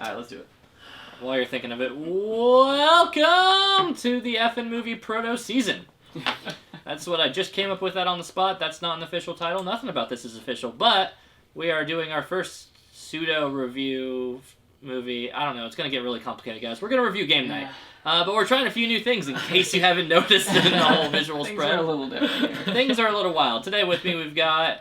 Alright, let's do it. While you're thinking of it, welcome to the effing movie proto season. That's what I just came up with that on the spot. That's not an official title. Nothing about this is official, but we are doing our first pseudo review movie. I don't know. It's going to get really complicated, guys. We're going to review Game Night. But we're trying a few new things in case you haven't noticed in the whole visual Things spread. are a little different here. Things are a little wild. Today with me we've got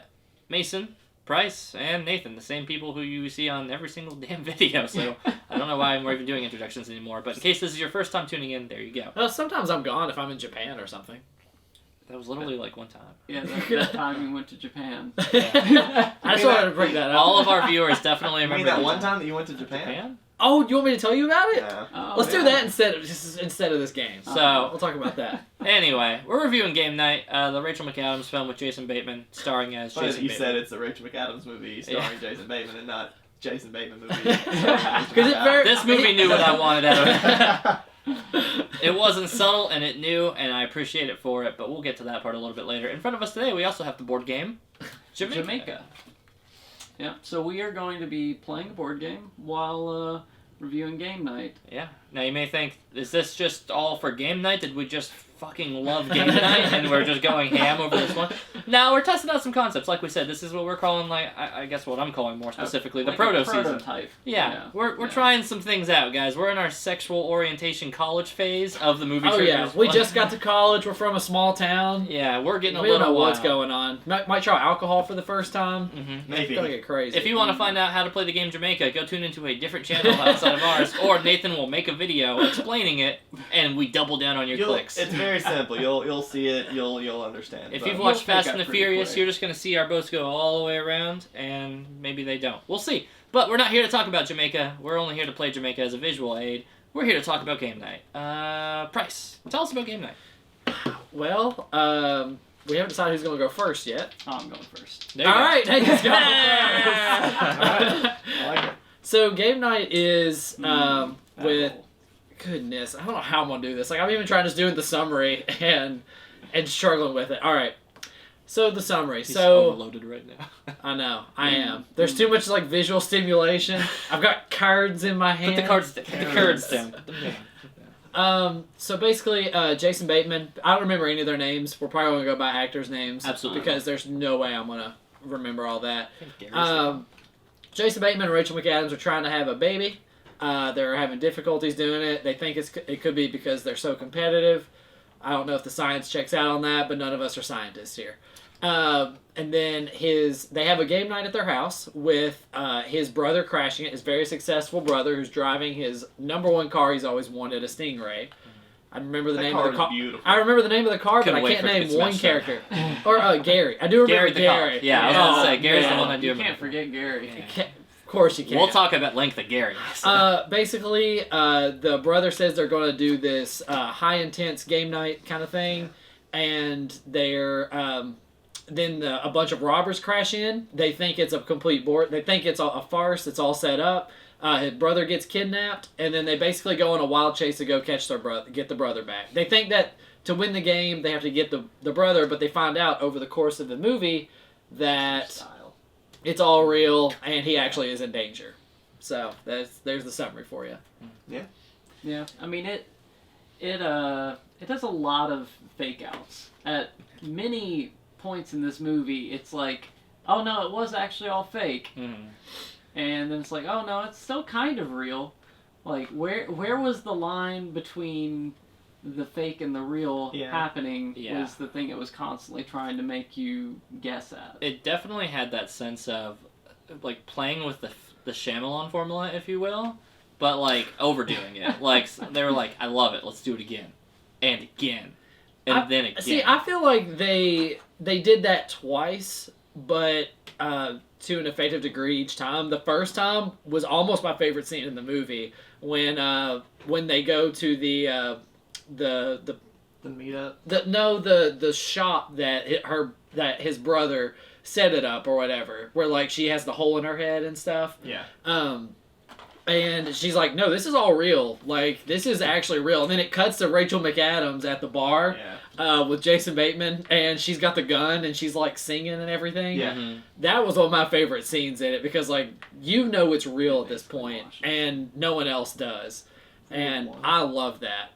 Mason, Price, and Nathan, the same people who you see on every single damn video. So I don't know why we're even doing introductions anymore. But in case this is your first time tuning in, there you go. Well, sometimes I'm gone if I'm in Japan or something. That was literally like one time. Yeah, that time we went to Japan. I just wanted to bring that up. All of our viewers definitely You remember mean that one time that you went to Japan? Japan? Oh, you want me to tell you about it? Yeah. Oh, Let's do yeah. that instead of this game. So We'll talk about that. anyway, we're reviewing Game Night, the Rachel McAdams film with Jason Bateman, starring as Funny that Jason you Bateman. said it's a Rachel McAdams movie starring Jason Bateman and not Jason Bateman movie. This movie knew what I wanted out of it. It wasn't subtle, and it knew, and I appreciate it for it, but we'll get to that part a little bit later. In front of us today, we also have the board game, Jamaica. Yeah, so we are going to be playing a board game while reviewing Game Night. Yeah. Now, you may think, is this just all for Game Night? Did we just fucking love Game Night, and we're just going ham over this one? No, we're testing out some concepts. Like we said, this is what we're calling, like, I guess what I'm calling more specifically, the Like proto a season. prototype. Yeah, we're trying some things out, guys. We're in our sexual orientation college phase of the movie. Oh Triggers. yeah, we just got to college. We're from a small town. Yeah, we're getting We a don't little know what's wild. going on. Might try alcohol for the first time. Mm-hmm. It's gonna get crazy. If you want to find out how to play the game Jamaica, go tune into a different channel outside of ours, or Nathan will make a video explaining it, and we double down on your clicks. It's very simple. You'll see it. You'll understand. If but- you've watched You'll pick Fast up and the pretty Furious, quick. you're just going to see our boats go all the way around, and maybe they don't. We'll see. But we're not here to talk about Jamaica. We're only here to play Jamaica as a visual aid. We're here to talk about Game Night. Price, tell us about Game Night. Well, we haven't decided who's gonna go first yet. Oh, I'm going first. There you All go. right, Nathan's going I like it. So Game Night is with. Apple. Goodness, I don't know how I'm gonna do this. Like I'm even trying to do the summary and struggling with it. All right, so the summary. He's so overloaded right now. I know I am. There's too much like visual stimulation. I've got cards in my hand. Put the cards down. Put the cards down. Put them down. So basically, Jason Bateman. I don't remember any of their names. We're probably gonna go by actors' names. Absolutely. Because there's no way I'm gonna remember all that. I think Gary's Jason Bateman and Rachel McAdams are trying to have a baby. They're having difficulties doing it. They think it could be because they're so competitive. I don't know if the science checks out on that, but none of us are scientists here. And then they have a game night at their house with his brother crashing it, his very successful brother who's driving his number one car he's always wanted, a Stingray. I remember the name of the car. Beautiful. I remember the name of the car, Couldn't but I wait can't for it to name get one smashed character. Or Gary. I do remember Gary the cop. Gary. Yeah, I was gonna say, Gary's the man. one I do You remember. can't forget Gary. Of course you can. We'll talk about length of Gary. Basically, the brother says they're going to do this high intense game night kind of thing, and they're then a bunch of robbers crash in. They think it's a complete board. They think it's a farce. It's all set up. His brother gets kidnapped, and then they basically go on a wild chase to go catch their brother, get the brother back. They think that to win the game, they have to get the brother, but they find out over the course of the movie that it's all real, and he actually is in danger. So there's the summary for you. Yeah, I mean it does a lot of fake outs. At many points in this movie, it's like, oh no, it was actually all fake. Mm-hmm. And then it's like, oh no, it's still kind of real. Like, where was the line between the fake and the real happening was the thing it was constantly trying to make you guess at. It definitely had that sense of, like, playing with the Shyamalan formula, if you will, but, like, overdoing it. Like, they were like, I love it, let's do it again. And again. And then again. See, I feel like they did that twice, but to an effective degree each time. The first time was almost my favorite scene in the movie when they go to the meetup. The shop that his brother set it up or whatever, where like she has the hole in her head and stuff. Yeah. And she's like, no, this is all real. Like, this is actually real. And then it cuts to Rachel McAdams at the bar. Yeah. with Jason Bateman, and she's got the gun and she's like singing and everything. Yeah. Mm-hmm. That was one of my favorite scenes in it because like you know it's real at this point and no one else does, and I love that.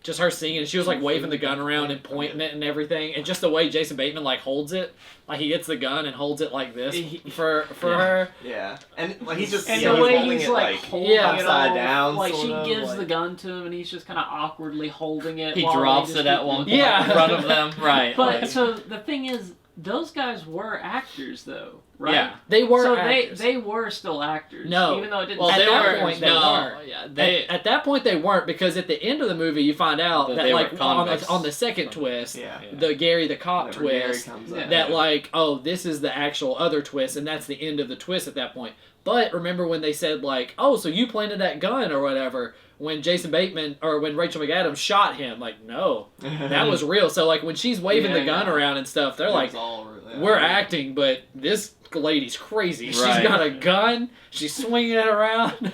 Just her singing, she was like waving the gun around and pointing it and everything, and just the way Jason Bateman like holds it, like he gets the gun and holds it like this for her. Yeah, and like he's just and he's the way holding he's it like holding it upside all, down. like she sort of, gives like... the gun to him, and he's just kind of awkwardly holding it. He while drops they it just at one point Yeah. in front of them, right? But like, so the thing is, those guys were actors, though, right? Yeah. They were So actors. they were still actors. No. Even though it didn't. well, At they that were. point, they weren't. Yeah, At that point, they weren't because at the end of the movie, you find out That that they were like convicts. on the second twist, Yeah. the Gary the cop Whenever Gary twist, comes Yeah. up. that like, oh, this is the actual other twist, and that's the end of the twist at that point. But remember when they said like, oh, so you planted that gun or whatever, when Jason Bateman or when Rachel McAdams shot him, like, no, that was real. So like when she's waving the gun around and stuff, they're like, we're acting, but this lady's crazy. She's Right. got a gun, she's swinging it around.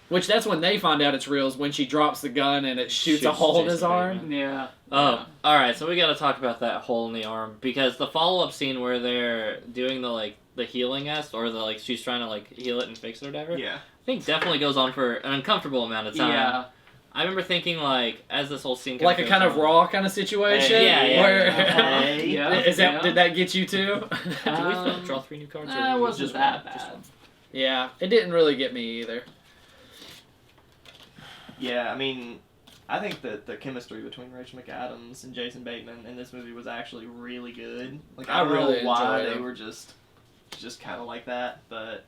Which that's when they find out it's real, is when she drops the gun and it shoots a hole in his Jason arm. Bateman. Yeah. Oh, all right. So we got to talk about that hole in the arm because the follow-up scene where they're doing the healing-esque or the like she's trying to like heal it and fix it or whatever. Yeah. I think definitely goes on for an uncomfortable amount of time. Yeah. I remember thinking like as this whole scene Like a kind of raw kind of situation. Yeah. Where Hey. Yeah. is that? Did that get you too? Did we draw 3 new cards? Or It wasn't just that one? Just bad. one? Yeah, it didn't really get me either. Yeah, I mean, I think that the chemistry between Rachel McAdams and Jason Bateman in this movie was actually really good. Like, I don't really know why enjoyed they them. were just kind of like that, but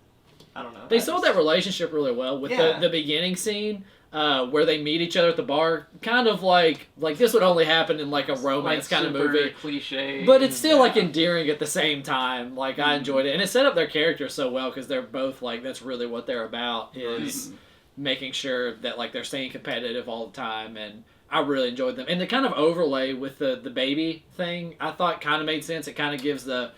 I don't know. They sold that relationship really well with the beginning scene. Where they meet each other at the bar, kind of like this would only happen in like a romance kind of movie, cliche, but it's still like endearing at the same time. Like I enjoyed it, and it set up their characters so well because they're both like that's really what they're about is making sure that like they're staying competitive all the time, and I really enjoyed them. And the kind of overlay with the baby thing, I thought kind of made sense. It kind of gives the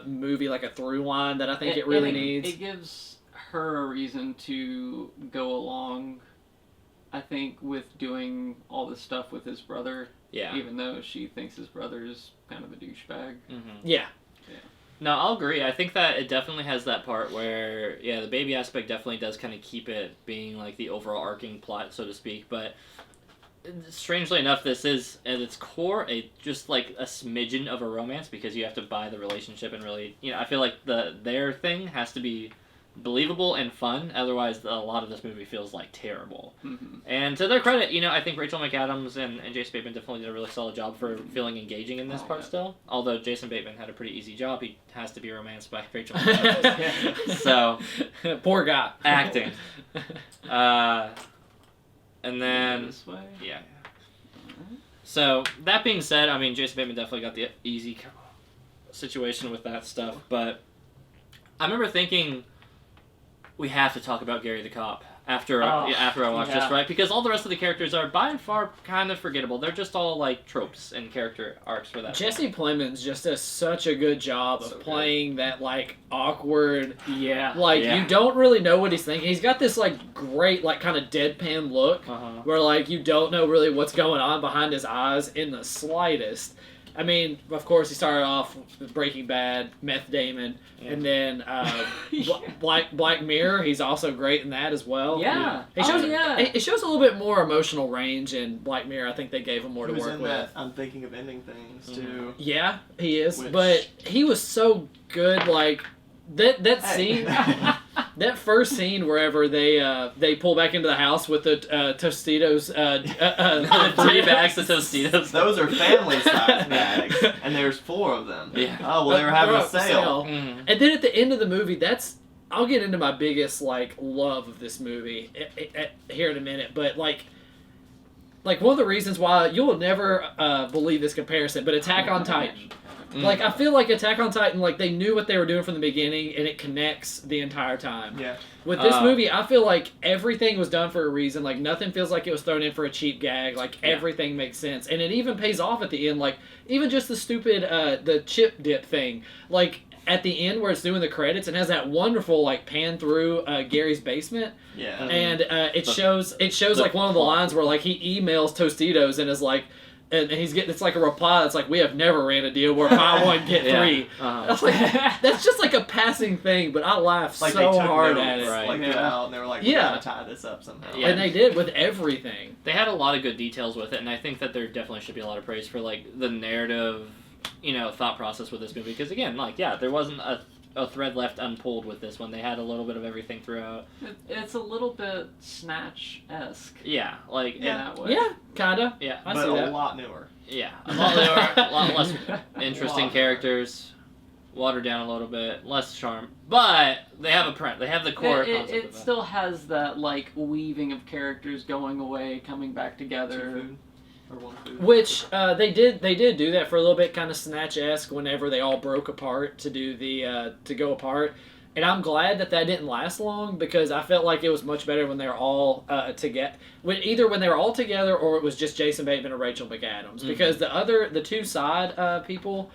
movie like a through line that I think it really needs. It gives her a reason to go along, I think, with doing all this stuff with his brother. Yeah. Even though she thinks his brother is kind of a douchebag. Mm-hmm. Yeah. No, I'll agree. I think that it definitely has that part where, yeah, the baby aspect definitely does kind of keep it being like the overarching plot, so to speak. But strangely enough, this is at its core just like a smidgen of a romance because you have to buy the relationship and really, I feel like their thing has to be believable and fun. Otherwise, a lot of this movie feels like terrible. Mm-hmm. And to their credit, I think Rachel McAdams and Jason Bateman definitely did a really solid job for feeling engaging in this part still. Although Jason Bateman had a pretty easy job. He has to be romanced by Rachel McAdams. So, poor guy. Acting. And then... This way? Yeah. So, that being said, I mean, Jason Bateman definitely got the easy situation with that stuff. But I remember thinking... we have to talk about Gary the Cop after I watch this, right? Because all the rest of the characters are by and far kind of forgettable. They're just all like tropes and character arcs for that. Jesse Plemons just does such a good job of playing that like awkward, you don't really know what he's thinking. He's got this like great like kind of deadpan look where like you don't know really what's going on behind his eyes in the slightest. I mean, of course, he started off with Breaking Bad, Meth Damon, and then Black Mirror. He's also great in that as well. Yeah. It shows a little bit more emotional range in Black Mirror. I think they gave him more to work with. That I'm Thinking of Ending Things, too. Yeah, he is. But he was so good, like, that scene... That first scene wherever they pull back into the house with the Tostitos, 3 bags of Tostitos. Those are family size bags, and there's 4 of them. Yeah. Oh well, they were having a sale. Mm. And then at the end of the movie, I'll get into my biggest like love of this movie here in a minute, but like one of the reasons why you'll never believe this comparison, but Attack on Titan. Like, I feel like Attack on Titan, like, they knew what they were doing from the beginning, and it connects the entire time. Yeah. With this movie, I feel like everything was done for a reason. Like, nothing feels like it was thrown in for a cheap gag. Like, everything makes sense. And it even pays off at the end. Like, even just the stupid, the chip dip thing. Like, at the end where it's doing the credits, it has that wonderful, like, pan through Gary's basement. Yeah. And it shows like, one of the lines where, like, he emails Tostitos and is like, and it's like a reply that's like, we have never ran a deal where buy one get three. I was like, that's just like a passing thing, but I laughed like so hard notes, at it. Like throughout, and they were like, we gotta tie this up somehow. Yeah. And they did with everything. They had a lot of good details with it, and I think that there definitely should be a lot of praise for like the narrative, thought process with this movie. Because again, there wasn't a thread left unpulled with this one. They had a little bit of everything throughout. It's a little bit Snatch-esque. Yeah, in that way. Yeah, kinda. Yeah, but a lot newer. Yeah, a lot newer, a lot less interesting characters, watered down a little bit, less charm. But they have a print. They have the core concept. It still has that weaving of characters going away, coming back together. Which they did do that for a little bit, kind of Snatch-esque, whenever they all broke apart to do the to go apart, and I'm glad that didn't last long, because I felt like it was much better when they were all together. Either when they were all together or it was just Jason Bateman and Rachel McAdams, because the two side people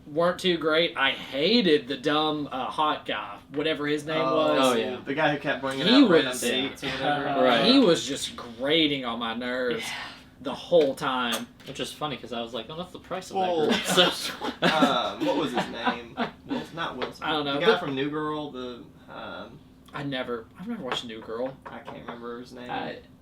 weren't too great. I hated the dumb hot guy, whatever his name was. Oh yeah, the guy who kept bringing out random dates or whatever. Right. He was just grating on my nerves. Yeah. The whole time. Which is funny, because I was like, oh, that's the price of that group. So, what was his name? Not Wilson. I don't know. The guy from New Girl, I've never watched New Girl. I can't remember his name.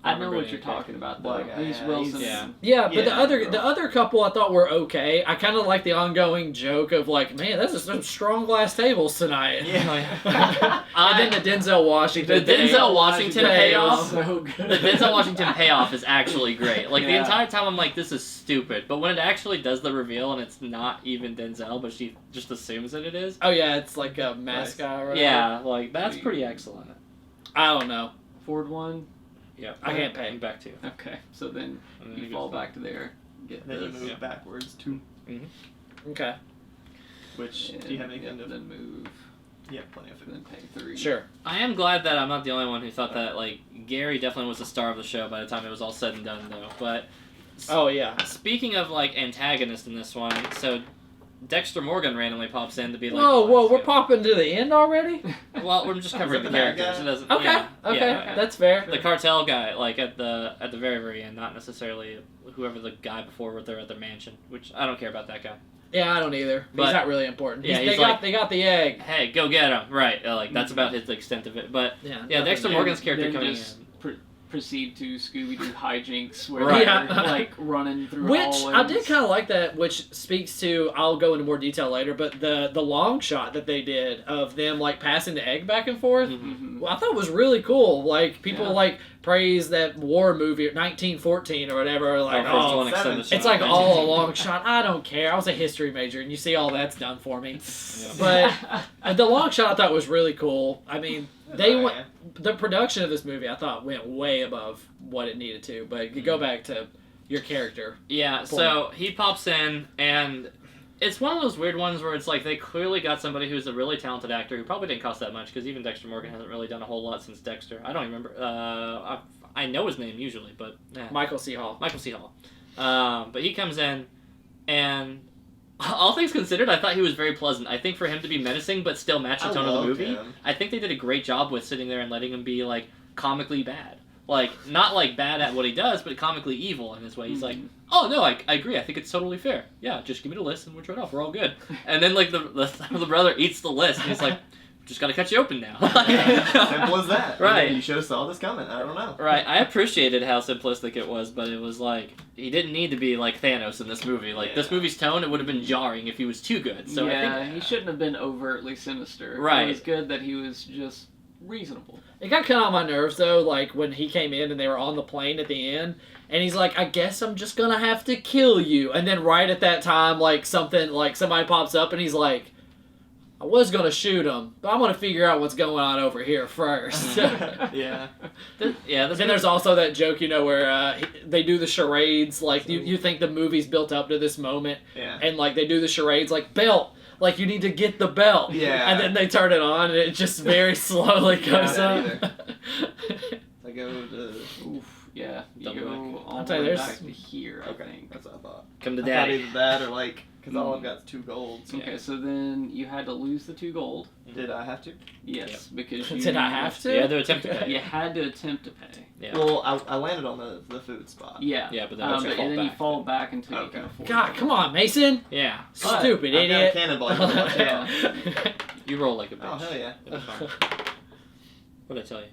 I know what you're talking about, though. He's Wilson. Yeah, but the other couple I thought were okay. I kind of like the ongoing joke of like, man, that's some strong glass tables tonight. Yeah. And then the Denzel Washington. The Denzel Washington payoff. So good. The Denzel Washington payoff is actually great. Like the entire time, I'm like, this is stupid. But when it actually does the reveal and it's not even Denzel, but she just assumes that it is. Oh yeah, it's like a mask guy. Right? Yeah, that's pretty excellent. I don't know. Ford one. Yeah, I can't pay. I'm back to you. Okay, so then you fall back to there. Get then this. you move backwards 2. Mm-hmm. Okay. Which do you have anything to then move? Yeah, plenty of food. Then pay 3. Sure. I am glad that I'm not the only one who thought that Gary definitely was the star of the show by the time it was all said and done, though. But oh yeah. Speaking of antagonists in this one, so Dexter Morgan randomly pops in to be like, whoa, we're popping to the end already? Well, we're just covering the characters. It doesn't. Okay, that's fair. The cartel guy, at the very very end, not necessarily whoever the guy before they're at their mansion, which I don't care about that guy. Yeah, I don't either. But he's not really important. Yeah, they got the egg. Hey, go get him! Right, that's about the extent of it. But yeah, Dexter Morgan's character coming in. Proceed to Scooby-Doo hijinks where they're running through hallways. I did kind of like that, which speaks to, I'll go into more detail later, but the long shot that they did of them passing the egg back and forth, well, I thought was really cool. People praise that war movie 1914 or whatever, it's all a long shot. I don't care. I was a history major and you see all that's done for me. But the long shot I thought was really cool. I mean, the production of this movie I thought went way above what it needed to, but you go back to your character. Yeah, point. So he pops in, and it's one of those weird ones where it's they clearly got somebody who's a really talented actor who probably didn't cost that much, because even Dexter Morgan hasn't really done a whole lot since Dexter. I don't even remember. I know his name usually, but... Michael C. Hall. But he comes in, and... All things considered, I thought he was very pleasant. I think for him to be menacing but still match the tone of the movie, I think they did a great job with sitting there and letting him be, comically bad. Not, bad at what he does, but comically evil in his way. He's oh, no, I agree. I think it's totally fair. Yeah, just give me the list and we'll trade off. We're all good. And then, the brother eats the list, and he's like, just gotta cut you open now. Simple as that. Right. You should have saw this coming. I don't know. Right. I appreciated how simplistic it was, but it was he didn't need to be like Thanos in this movie. This movie's tone, it would have been jarring if he was too good. So I think, he shouldn't have been overtly sinister. Right. It was good that he was just reasonable. It got kind of on my nerves, though, when he came in and they were on the plane at the end, and he's like, I guess I'm just gonna have to kill you. And then right at that time, somebody pops up and he's like, I was going to shoot him, but I'm going to figure out what's going on over here first. Yeah. Then there's also that joke, where they do the charades. You think the movie's built up to this moment. Yeah. And, they do the charades, belt. You need to get the belt. Yeah. And then they turn it on, and it just very slowly goes up. I go to... Oof. Yeah. You Double go back. all the way back to here, I think. That's what I thought. Come to I daddy. thought either that or, because all I've got is 2 golds. Okay, so then you had to lose the 2 gold. Did I have to? Yes, because you... Did I have to? You had to attempt to pay. You had to attempt to pay. Yeah. Well, I landed on the food spot. Yeah. Yeah, but then you fall back until you can afford God, it. come on, Mason. Yeah. Stupid I've idiot. got a cannonball. You can watch out. You roll like a bitch. Oh, hell yeah. It was fine. What'd I tell you?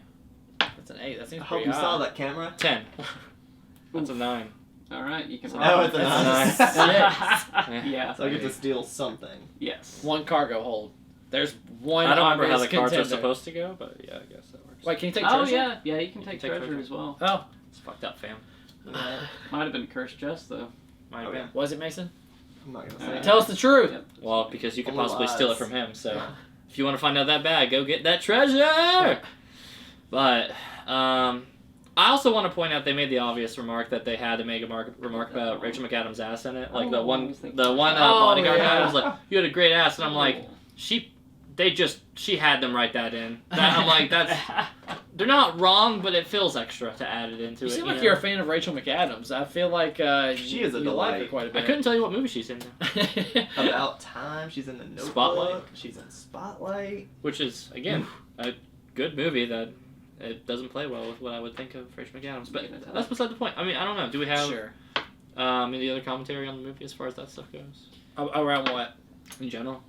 That's an 8. That seems I hope pretty you high. saw that camera. 10. That's a 9. All right, you can. Oh, it's a That's 9. Yeah. So I get to steal something. Yes. 1 cargo hold. There's 1 I don't remember how obvious the cards are contender. supposed to go, but yeah, I guess that works. Wait, can you take Oh treasure? yeah, you can take treasure treasure. as well. Oh, It's fucked up, fam. Might have been cursed just though. Might have Oh, been. yeah. was it Mason? I'm not gonna say. Tell us the truth. Yep. Well, because you could Only possibly steal it lies. from him, so if you want to find out that bad, go get that treasure! But, I also want to point out they made the obvious remark that they had to make a remark about Rachel McAdams' ass in it. Like the one bodyguard guy was like, "You had a great ass," and I'm like, she had them write that in. I'm like, they're not wrong, but it feels extra to add it into You it. seem like know? you're a fan of Rachel McAdams. I feel like She is a you like her delight. quite a I bit. couldn't tell you what movie she's in, About Time. She's in the Notebook. Spotlight. She's in Spotlight. which is again a good movie that it doesn't play well with what I would think of Rachel McAdams. But that's beside the point. I mean, I don't know. Do we have Sure. any other commentary on the movie as far as that stuff goes? Around what? In general.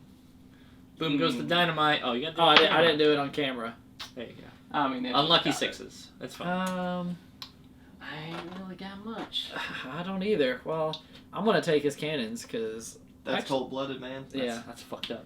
Boom goes the dynamite. Oh, you got. Oh, I didn't do it on camera. There you go. I mean, Unlucky 6s. That's fine. I ain't really got much. I don't either. Well, I'm gonna take his cannons because. That's cold-blooded, man. Yeah. That's fucked up.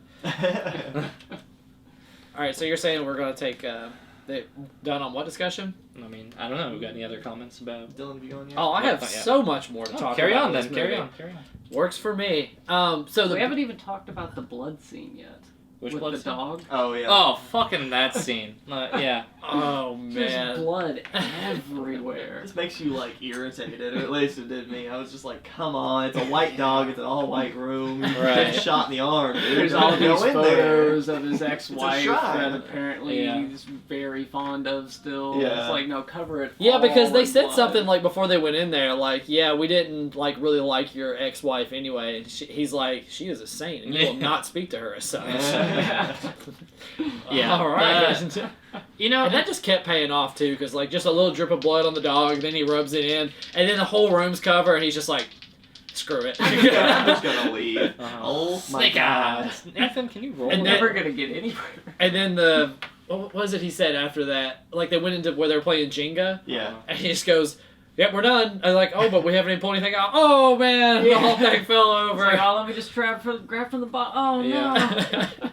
All right, so you're saying we're gonna take done on what discussion? I mean, I don't know. We got any other comments about? Dylan, have you going yet? Oh, I have Not yet. so much more to talk Carry about. on with then. this Carry movie. on. Carry on. Works for me. So We haven't even talked about the blood scene yet. Which with blood the scene? dog. Oh, yeah. Oh, fucking that scene. Yeah. Oh There's man. blood everywhere. This makes you, like, irritated, or at least it did me. I was just like, come on, it's a white dog, it's an all-white room. You Right. get shot in the arm, dude. There's Don't all these go in there. photos of his ex-wife shrine. that apparently Yeah. he's very fond of still. Yeah. It's like, no, cover it. Yeah, because all they in said blood. something like before they went in there, like, yeah, we didn't like really like your ex-wife anyway. And he's like, she is a saint, and you will Yeah. not speak to her as such. Yeah. All right. You know, And that just kept paying off too, because like just a little drip of blood on the dog, then he rubs it in, and then the whole room's covered, and he's just like, screw it. I'm just gonna leave. Oh my Snake god. eyes. Nathan, can you roll? And We're then- never gonna get anywhere. And then what was it he said after that? Like they went into where they were playing Jenga, Yeah. and he just goes, "Yep, we're done." I'm like, "Oh, but we haven't even pulled anything out." Oh man, the whole thing fell It's over. like, oh, let me just grab from the bottom. Oh Yeah. no.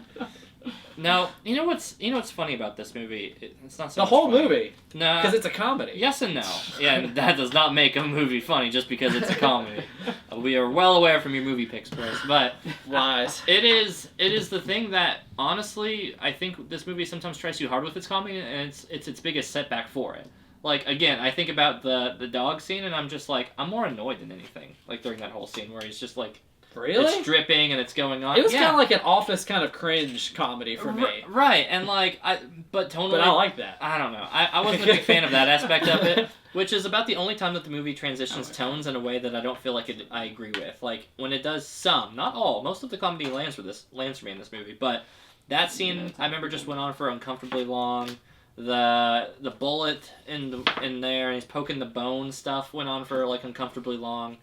No, you know what's funny about this movie? It's not so The much whole funny. movie, No, because it's a comedy. yes and no. Yeah, and that does not make a movie funny just because it's a comedy. We are well aware from your movie picks, Chris, but Lies. it is the thing that honestly I think this movie sometimes tries too hard with its comedy, and it's its biggest setback for it. Like again, I think about the dog scene, and I'm just like I'm more annoyed than anything. Like during that whole scene where he's just like. Really? It's dripping and it's going on. It was Yeah. kind of like an Office kind of cringe comedy for me. Right, and like but tonally, But I like that. I don't know. I wasn't a big fan of that aspect of it, which is about the only time that the movie transitions tones in a way that I don't feel like I agree with. Like when it does some, not all. Most of the comedy lands for me in this movie, but that scene I remember just went on for uncomfortably long. The bullet in there and he's poking the bone stuff went on for like uncomfortably long.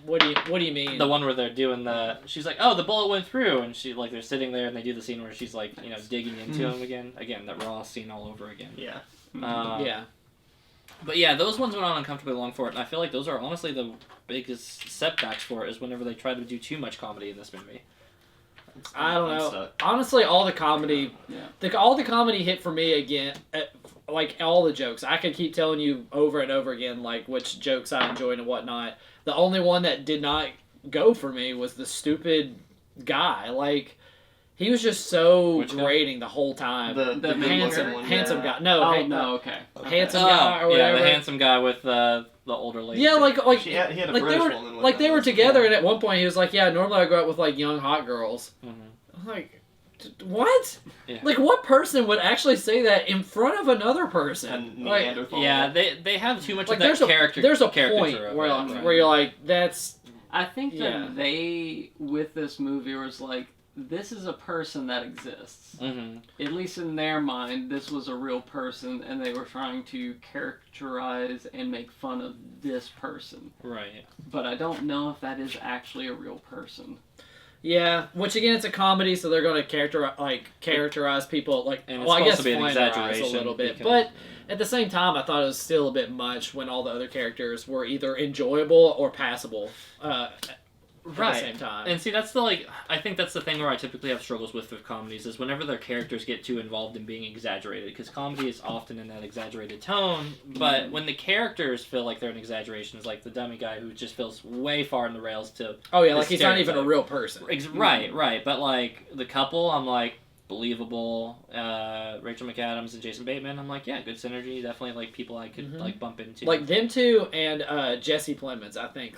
What do you mean? The one where they're doing she's like, oh, the bullet went through, and she like they're sitting there and they do the scene where she's like, you know, digging into him again, that raw scene all over again. Yeah. Yeah. But yeah, those ones went on uncomfortably long for it, and I feel like those are honestly the biggest setbacks for it is whenever they try to do too much comedy in this movie. I don't I'm know. stuck. Honestly, all the comedy, all the comedy hit for me again. Like all the jokes, I could keep telling you over and over again, like which jokes I enjoyed and whatnot. The only one that did not go for me was the stupid guy. Like he was just so Which guy? grating the whole time. The handsome guy. No, Oh no. Okay. handsome guy or whatever. Yeah, the handsome guy with the older lady. Yeah, like He had a like they British were woman with like they him. were together, and at one point he was like, "Yeah, normally I go out with like young hot girls." I'm like, what? Yeah. Like, what person would actually say that in front of another person? And Like, Neanderthal. Yeah, they have too much like of that character. there's a caricature point of where it, right. where you're like, that's I think that they, with this movie, was like, this is a person that exists. Mm-hmm. At least in their mind, this was a real person, and they were trying to characterize and make fun of this person. Right. But I don't know if that is actually a real person. Yeah, which again, it's a comedy, so they're going to characterize people like. And well, I guess to be an exaggeration a little bit, because, but at the same time, I thought it was still a bit much when all the other characters were either enjoyable or passable. At the same time. And see, that's I think that's the thing where I typically have struggles with comedies, is whenever their characters get too involved in being exaggerated, because comedy is often in that exaggerated tone, but when the characters feel like they're an exaggeration, it's like the dummy guy who just feels way far in the rails to... Oh yeah, like he's not even a real person. Right, but like, the couple, I'm like, believable. Rachel McAdams and Jason Bateman, I'm like, yeah, good synergy, definitely like people I could like bump into. Like them two and Jesse Plemons, I think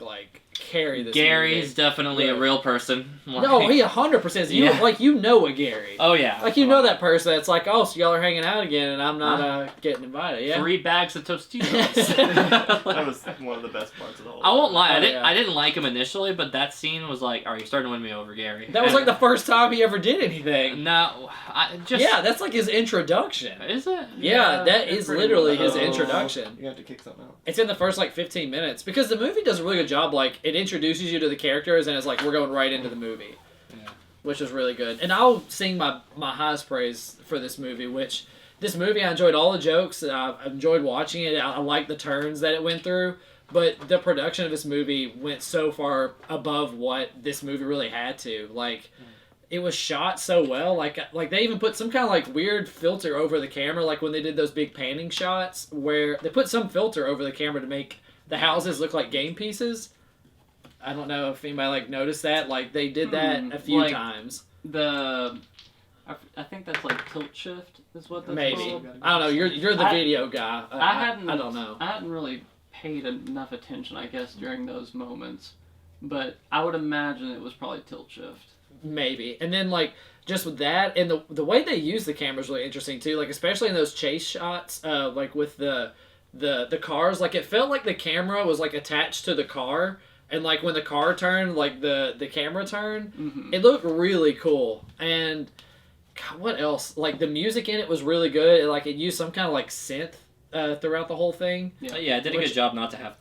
carry this. Gary's movie. definitely a real person. No, he 100%. You know a Gary. Oh yeah. Like you know that person. It's like, oh, so y'all are hanging out again, and I'm not getting invited. Yeah. 3 bags of Tostitos. That was one of the best parts of the whole. I won't lie. I didn't like him initially, but that scene was like, all right, you're starting to win me over, Gary. That was like the first time he ever did anything. No, that's like his introduction. Is it? Yeah, that is literally his introduction. You have to kick something out. It's in the first 15 minutes because the movie does a really good job. Like it introduces you to the characters and it's like we're going right into the movie, which was really good. And I'll sing my highest praise for this movie. Which this movie I enjoyed all the jokes. I enjoyed watching it. I liked the turns that it went through. But the production of this movie went so far above what this movie really had to. Like. It was shot so well, like they even put some kind of weird filter over the camera, like when they did those big panning shots, where they put some filter over the camera to make the houses look like game pieces. I don't know if anybody noticed that. Like they did that a few times. I think that's tilt shift is what that's called. I don't know. You're the video guy. I don't know. I hadn't really paid enough attention, I guess, during those moments, but I would imagine it was probably tilt shift. Maybe. And then just with that and the way they use the camera is really interesting too, especially in those chase shots, with the cars, it felt like the camera was attached to the car, and when the car turned, the camera turned, it looked really cool. And God, what else? The music in it was really good. It used some kind of synth throughout the whole thing. Yeah, it did a good job not to have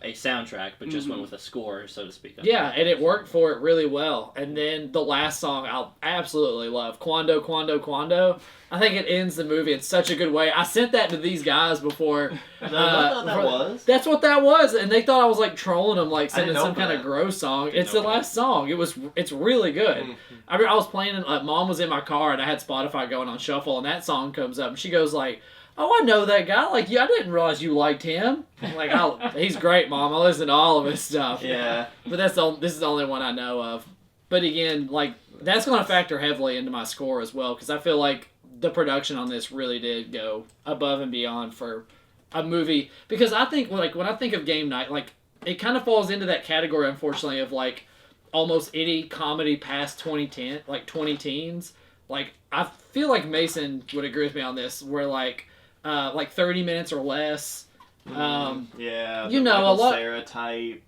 a soundtrack, but just went with a score, so to speak. Yeah, and it worked for it really well. And then the last song I'll absolutely love, Quando, Quando, Quando. I think it ends the movie in such a good way. I sent that to these guys before. That was? That's what that was, and they thought I was trolling them, sending some kind of gross song. It's the last song. It's really good. I mean, I was playing, Mom was in my car, and I had Spotify going on shuffle, and that song comes up, and she goes oh, I know that guy. I didn't realize you liked him. I'm he's great, Mom. I listen to all of his stuff. Yeah. But this is the only one I know of. But again, that's going to factor heavily into my score as well, because I feel like the production on this really did go above and beyond for a movie. Because I think, when I think of Game Night, it kind of falls into that category, unfortunately, of, almost any comedy past 2010, 20 teens. I feel like Mason would agree with me on this, where, 30 minutes or less. Yeah, a lot. Sarah type.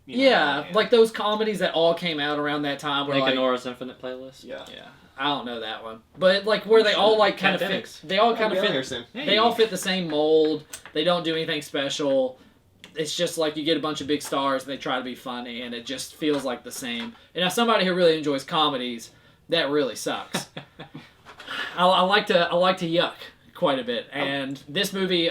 Those comedies that all came out around that time. Where Nora's Infinite Playlist. Yeah. I don't know that one, but where they all kind of fit. They all kind of fit. They all fit the same mold. They don't do anything special. It's just you get a bunch of big stars and they try to be funny, and it just feels like the same. And as somebody who really enjoys comedies, that really sucks. I like to yuck quite a bit, and this movie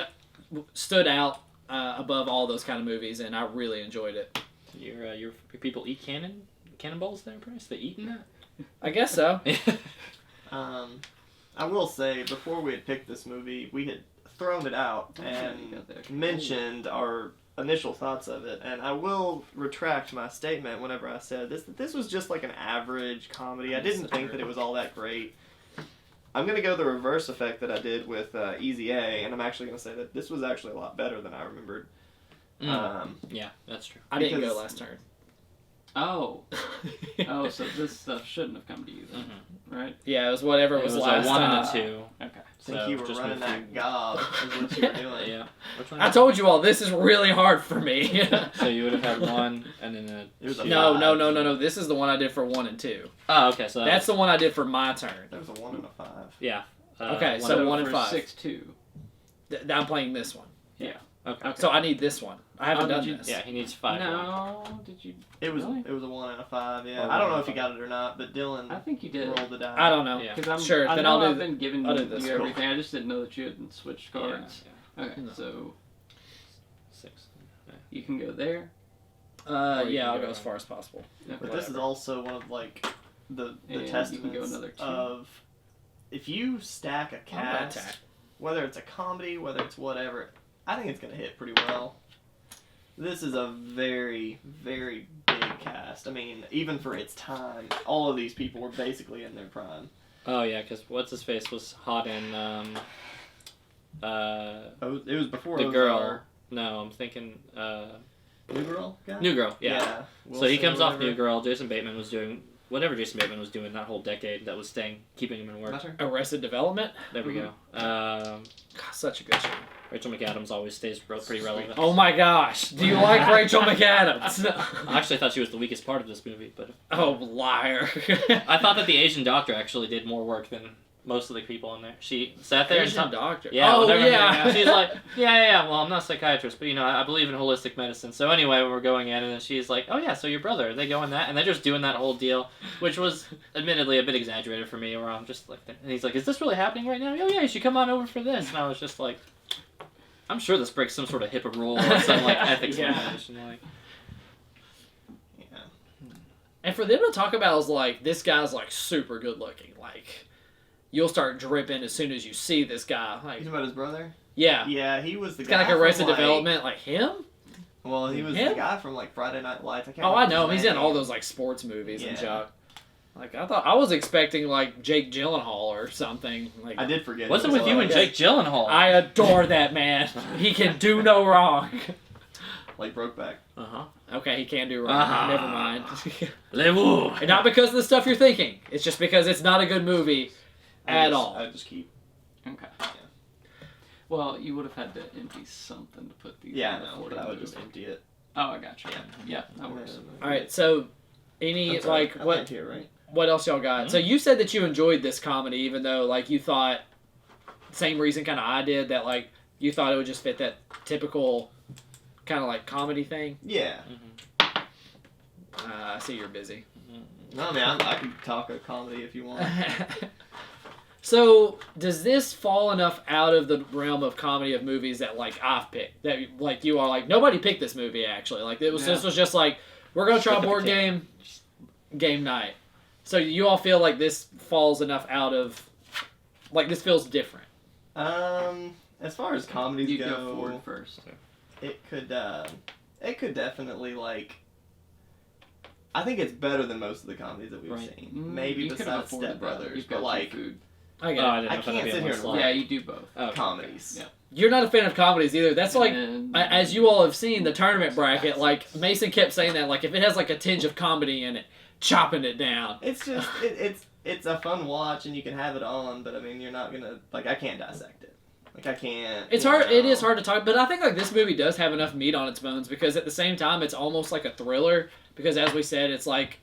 stood out above all those kind of movies, and I really enjoyed it. Your people eat cannonballs there, Bryce? They eating that? I guess so. I will say, before we had picked this movie, we had thrown it out and mentioned our initial thoughts of it, and I will retract my statement whenever I said this was just an average comedy. I didn't think that it was all that great. I'm going to go the reverse effect that I did with Easy A, and I'm actually going to say that this was actually a lot better than I remembered. Yeah, that's true. I didn't go last turn. Oh. So this stuff shouldn't have come to you then, right? Yeah, it was whatever It was was last a 1 time. and a 2. Okay. I think So you were just running move that gob, is what you were doing. Yeah. Which one? I told you all, this is really hard for me. So you would have had 1 and then a... It was a No. five. This is the one I did for 1 and 2. Oh, okay. So That's the one I did for my turn. There was a 1 and a 5. Yeah. Okay, one so of- 1 and for 5. 6-2. I'm playing this one. Okay. So I need this one. I haven't did done you- this. Yeah, he needs 5. No, did you? It was Really? it was a 1 and a 5. Yeah, Oh, I don't 1 know and if you got it or not, but Dylan I think you did. rolled the die. I don't know. Yeah. Because Sure, I then know I'll do I've th- been giving I'll do you this. everything. I just didn't know that you hadn't switched cards. Yeah. Okay, No. so 6. you can go there. Or you Yeah, can I'll go go as far as possible. But this is also one of like the And you can testaments go another 2. of if you stack a I'm gonna cast, attack. whether it's a comedy, whether it's whatever, I think it's gonna hit pretty well. This is a very, very big cast. I mean, even for its time, all of these people were basically in their prime. Oh, yeah, because what's-his-face was hot in... Oh, it was before the Ozark. girl. No, I'm thinking... New Girl guy? New Girl, yeah. So he Wilson, comes off whatever. New Girl. Jason Bateman was doing... Whatever Jason Bateman was doing that whole decade that was keeping him in work. My turn? Arrested Development. There we go. God, such a good show. Rachel McAdams always stays pretty relevant. Oh my gosh, do you like Rachel McAdams? I actually thought she was the weakest part of this movie, but Oh, liar. I thought that the Asian doctor actually did more work than most of the people in there. She sat there and Asian talked. doctor. Yeah, oh, whatever. yeah. She's like, yeah. Well, I'm not a psychiatrist, but I believe in holistic medicine. So anyway, we're going in, and then she's like, oh yeah, so your brother, are they going that? And they're just doing that whole deal, which was admittedly a bit exaggerated for me. Where I'm just like, and he's like, is this really happening right now? Oh yeah, you should come on over for this. And I was just like, I'm sure this breaks some sort of HIPAA rule or some like ethics Yeah. violation. Like, Yeah. And for them to talk about is like, this guy's like super good looking. Like, you'll start dripping as soon as you see this guy. You Like, talking about his brother? yeah. Yeah, he was the It's guy kind of like Arrested from, Development. Like, him? Well, he was Him? the guy from like Friday Night Lights. I can't Oh, I remember know him. his He's in name. all those like sports movies and Yeah. junk. Like, I was expecting like Jake Gyllenhaal or something. Like, I did forget. what's it it with was, you and Jake Gyllenhaal? I adore that man. He can do no wrong. Like Brokeback. Okay, he can do wrong. Uh-huh. Never mind. Lewu. And not because of the stuff you're thinking. It's just because it's not a good movie at all. I just keep. Okay. Well, you would have had to empty something to put these. Yeah, in I know, before but you I would moved. just empty it. Oh, I got you. Yeah, that works. All right, so any I'm sorry, like I what think here, right? what else y'all got? So you said that you enjoyed this comedy, even though like you thought same reason kind of I did that like you thought it would just fit that typical kind of like comedy thing. Yeah. I see you're busy. No, man, I can talk a comedy if you want. So does this fall enough out of the realm of comedy of movies that like I've picked that like you are like nobody picked this movie actually like it was this was just like we're gonna try a board game night. So you all feel like this falls enough out of like this feels different. As far as comedies You go, go forward first. it could definitely like. I think it's better than most of the comedies that we've Right. seen. Mm, Maybe you could've besides afforded Step that. Brothers, You've but got like food. I get Oh, it. I didn't know I if that'd can't be sit on here one and slide. lie. Yeah, you do both. Oh, comedies. Yeah. You're not a fan of comedies either. That's like And as you all have seen the tournament bracket. Like Mason kept saying that like if it has like a tinge of comedy in it, chopping it down. It's just it's a fun watch and you can have it on, but I mean you're not gonna like I can't dissect it. Like I can't. It's you hard. It know. is hard to talk, but I think like this movie does have enough meat on its bones because at the same time it's almost like a thriller because as we said it's like,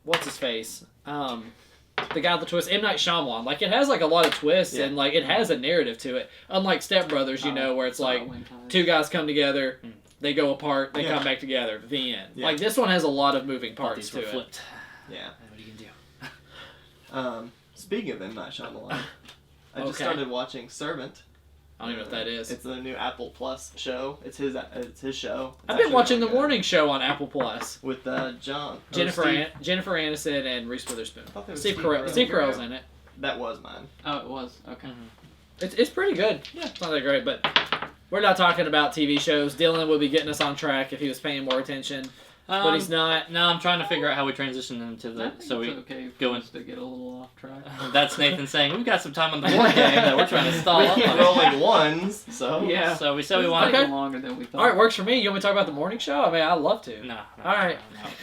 what's his face, the guy with the twist, M. Night Shyamalan. Like it has like a lot of twists Yeah. and like it has a narrative to it. Unlike Step Brothers, you know, where it's like two guys come together, they go apart, they come back together. The end. Yeah. Like this one has a lot of moving Thought parts these to were it. flipped. Yeah. What are you gonna do? Speaking of M. Night Shyamalan, I just Okay. started watching Servant. I don't even know what that is. It's the new Apple Plus show. It's his show. It's I've been actually watching the really good. morning show on Apple Plus. With John. Jennifer Steve- Jennifer Aniston and Reese Witherspoon. I thought there was Steve Steve Carell. Carell. Steve Carell's in it. That was mine. Oh, it was. Okay. It's pretty good. Yeah, it's not that great, but we're not talking about TV shows. Dylan would be getting us on track if he was paying more attention, but he's not. No, I'm trying to figure out how we transition into I the think so it's we okay go for in- us to get a little off track. That's Nathan saying, we've got some time on the board game that we're trying to stall We up keep on. rolling ones, so... Yeah. So we said we It's wanted... taking longer than we thought. All right, works for me. You want me to talk about the morning show? I mean, I'd love to. No. All right.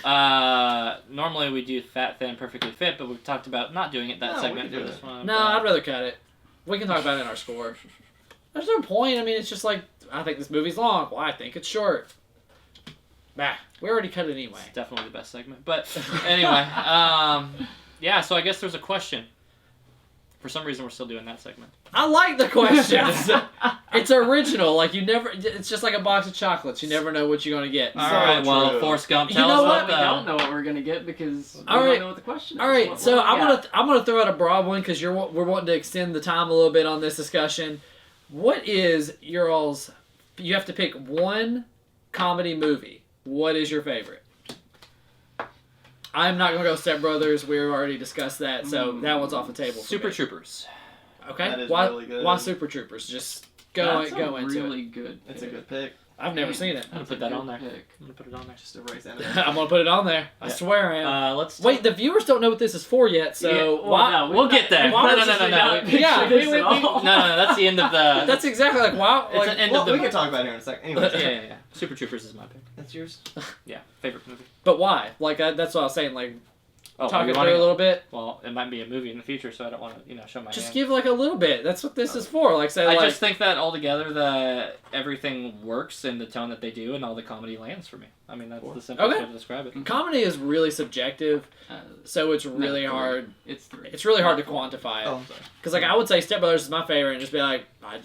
No. Normally we do Fat, Thin, Perfectly Fit, but we've talked about not doing it that No, segment we for can do this it. one. No, I'd rather cut it. We can talk about it in our score. There's no point. I mean, it's just like, I think this movie's long. Well, I think it's short. Bah, we already cut it anyway. It's definitely the best segment. But anyway, yeah, so I guess there's a question. For some reason, we're still doing that segment. I like the questions. It's original. Like, you never, it's just like a box of chocolates. You never know what you're going to get. All right, well, true. Forrest Gump, You tell know us what? We what don't know what we're gonna get because we All right. don't know what the question is. All right, What- so what we got? I'm gonna throw out a broad one because we're wanting to extend the time a little bit on this discussion. What is your all's? You have to pick one comedy movie. What is your favorite? I'm not gonna go Step Brothers. We already discussed that, so that one's off the table. for Super me. Troopers. Okay. That is why? really good. Why Super Troopers? Just go That's go a into really it. good. It's a good pick. I've never seen it. I'm gonna That's put a that good on there. pick. I'm gonna put it on there. Just erase anime. I'm gonna put it on there. I Yeah. swear I am. Let's Wait, the viewers don't know what this is for yet, so Yeah, well, why? no, We'll get there. why No, would no, you no, say no, not no. Yeah, picture this we- at all? No, that's the end of the... That's exactly like wow. It's Like, an end Well, of the... we can talk about it here in a second. Anyway, Yeah. Super Troopers is my pick. That's yours. Yeah, favorite movie. but why? Like that's what I was saying. Like Oh, talk you it wanna- through a little bit. Well, it might be a movie in the future, so I don't want to, show my Just hand. give like a little bit. That's what this is for. Like say I like just think that altogether, everything works in the tone that they do, and all the comedy lands for me. I mean, that's the simplest Okay. way to describe it. comedy is really subjective, so it's really No, hard. It's 3. It's really hard to quantify Oh, it. I'm sorry. Because like I would say Step Brothers is my favorite, and just be like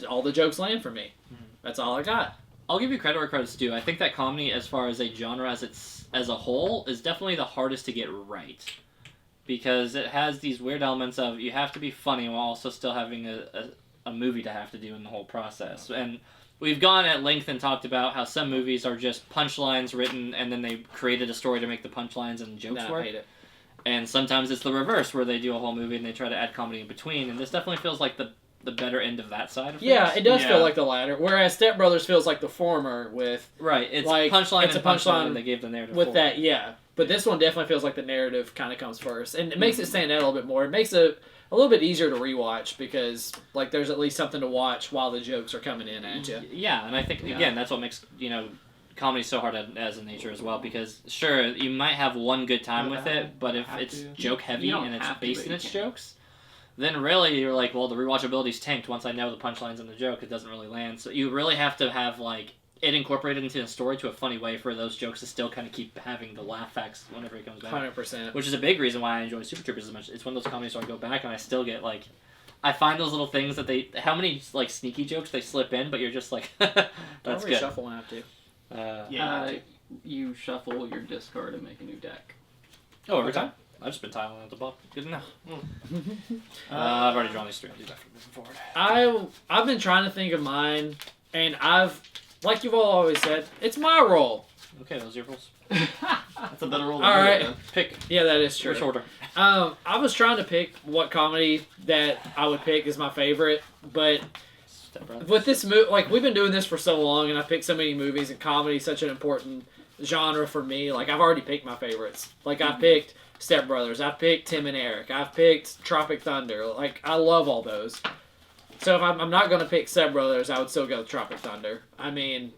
all the jokes land for me. That's all I got. I'll give you credit where credit's due. I think that comedy, as far as a genre as a whole, is definitely the hardest to get right. Because it has these weird elements of you have to be funny while also still having a movie to have to do in the whole process. And we've gone at length and talked about how some movies are just punchlines written and then they created a story to make the punchlines and jokes Nah, I work. hate it. And sometimes it's the reverse where they do a whole movie and they try to add comedy in between. And this definitely feels like the better end of that side of things. Yeah, it does Yeah. feel like the latter. Whereas Step Brothers feels like the former with Right, it's like, punchline it's and a punchline and they gave the narrative with for that. it. Yeah, but this one definitely feels like the narrative kind of comes first, and it makes it stand out a little bit more. It makes it a little bit easier to rewatch because like there's at least something to watch while the jokes are coming in at you. Yeah, and I think, again, that's what makes, comedy so hard as a nature as well, because sure, you might have one good time with it, but if it's joke heavy You don't and it's have to, based but in you its can. jokes, then really you're like, well, the rewatchability's tanked once I know the punchlines and the joke. It doesn't really land. So you really have to have like it incorporated into the story to a funny way for those jokes to still kind of keep having the laugh facts whenever it comes back. 100%. Which is a big reason why I enjoy Super Troopers as much. It's one of those comedies where I go back and I still get like, I find those little things that how many like sneaky jokes they slip in, but you're just like, that's good. Shuffle when I have to. You shuffle your discard and make a new deck. Oh, every time? I've just been tiling at the bottom. Good enough. I've already drawn these three. I'll do that for moving forward. I've been trying to think of mine, and I've like you've all always said, it's my role. Okay, those are your rules. That's a better role. All right. Pick. Yeah, that is true. Which order? I was trying to pick what comedy that I would pick as my favorite, but Step Brothers. with this movie, like we've been doing this for so long, and I picked so many movies, and comedy is such an important genre for me. Like I've already picked my favorites. Like I picked Step Brothers, I've picked Tim and Eric, I've picked Tropic Thunder. Like I love all those. So if I'm not gonna pick Step Brothers, I would still go with Tropic Thunder. I mean,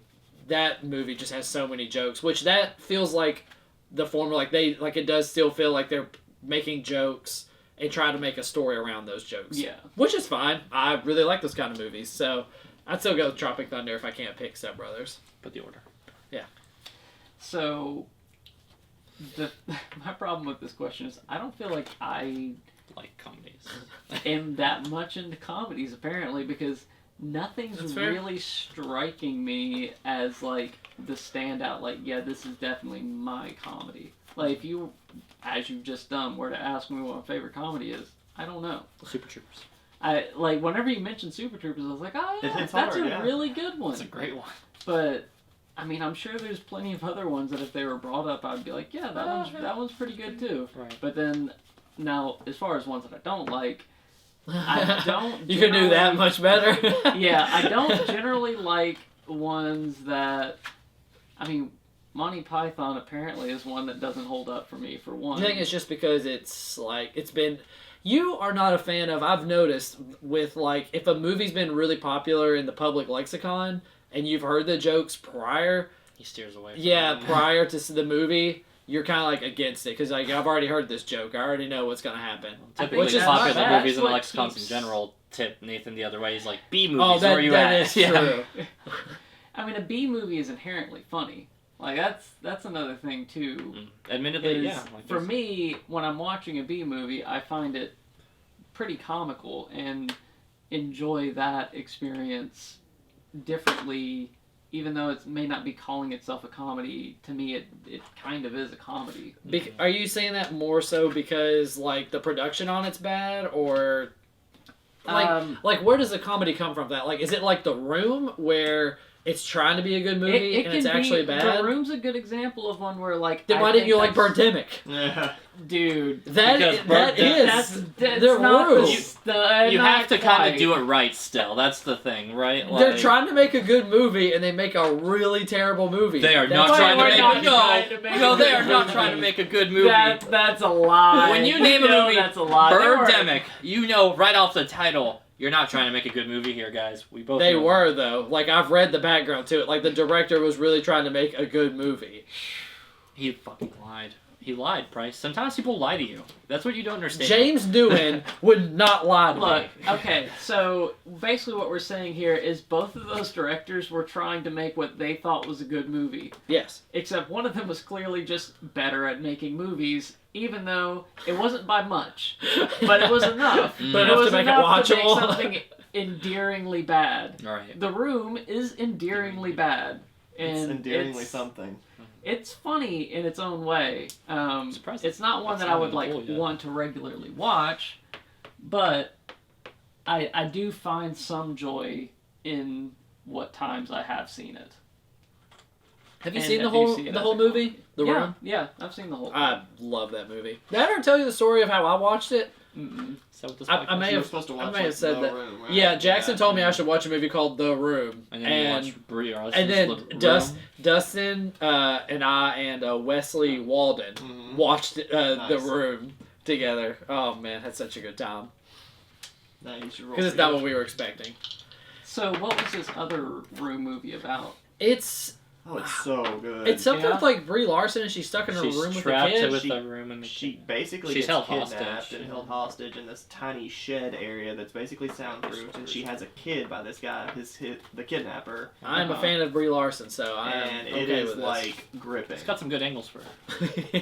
that movie just has so many jokes, which that feels like the formula. Like it does still feel like they're making jokes and trying to make a story around those jokes. Yeah. Which is fine. I really like those kind of movies. So I'd still go with Tropic Thunder if I can't pick Step Brothers. Put the order. So, my problem with this question is I don't feel like I Like comedies. am that much into comedies apparently because nothing's That's fair. really striking me as like the standout. Like, yeah, this is definitely my comedy. Like, if you, as you've just done, were to ask me what my favorite comedy is, I don't know. Super Troopers. I like whenever you mentioned Super Troopers, I was like, oh It yeah, hits that's hard, a yeah. really good one. That's a great one. But I mean, I'm sure there's plenty of other ones that if they were brought up, I'd be like, yeah, that one's pretty good too. Right. But then now, as far as ones that I don't like, I don't. You could do that generally- much better. Yeah, I don't generally like ones that. I mean, Monty Python apparently is one that doesn't hold up for me. For one, I think it's just because it's like it's been You are not a fan of, I've noticed, with, like, if a movie's been really popular in the public lexicon, and you've heard the jokes prior... He steers away from them. Prior to the movie, you're kind of, like, against it, because, like, I've already heard this joke. I already know what's going to happen. Typically, popular movies and the lexicons in general tip Nathan the other way. He's like, B movies, where are you that at? Is true. I mean, a B movie is inherently funny. Like, that's another thing, too. Admittedly, yeah. Like for me, when I'm watching a B movie, I find it pretty comical and enjoy that experience differently, even though it may not be calling itself a comedy. To me, it kind of is a comedy. Are you saying that more so because, like, the production on it's bad, or... Like, where does the comedy come from that? Like, is it like The Room, where... It's trying to be a good movie, and it's actually bad? The Room's a good example of one where, like... Then why didn't you like Birdemic? Yeah. Dude. That's The Room. You have to kind of do it right still. That's the thing, right? Like, they're trying to make a good movie, and they make a really terrible movie. They are not trying to make No, they are not trying to make a good movie. That's a lie. When you name a movie, that's a lie. Birdemic, you know right off the title... You're not trying to make a good movie here, guys. We both. They were though. Like I've read the background to it. Like the director was really trying to make a good movie. He fucking lied. He lied, Price. Sometimes people lie to you. That's what you don't understand. James Doohan would not lie to me. Look, okay, so basically what we're saying here is both of those directors were trying to make what they thought was a good movie. Yes. Except one of them was clearly just better at making movies, even though it wasn't by much. But it was enough. But it was to make enough it to make watchable. something endearingly bad. Right. The Room is endearingly bad. And it's endearingly something. It's funny in its own way. It's not one that I would want to regularly watch, but I do find some joy in what times I have seen it. Have you seen the whole movie? The Room? Yeah, I've seen the whole. I love that movie. Did I ever tell you the story of how I watched it? Mm-mm. I may have said that. Room, right? Yeah, Jackson told me I should watch a movie called The Room, and then Dustin and I and Wesley Walden watched The Room together. Oh man, had such a good time. Because it's not what we were expecting. So, what was this other Room movie about? It's so good. It's something with like Brie Larson, and she's stuck in her room with the kid. She basically gets kidnapped and held hostage in this tiny shed area that's basically soundproof, and she has a kid by this guy, the kidnapper. I'm a fan of Brie Larson, so I'm okay with this. Like gripping. It's got some good angles for her.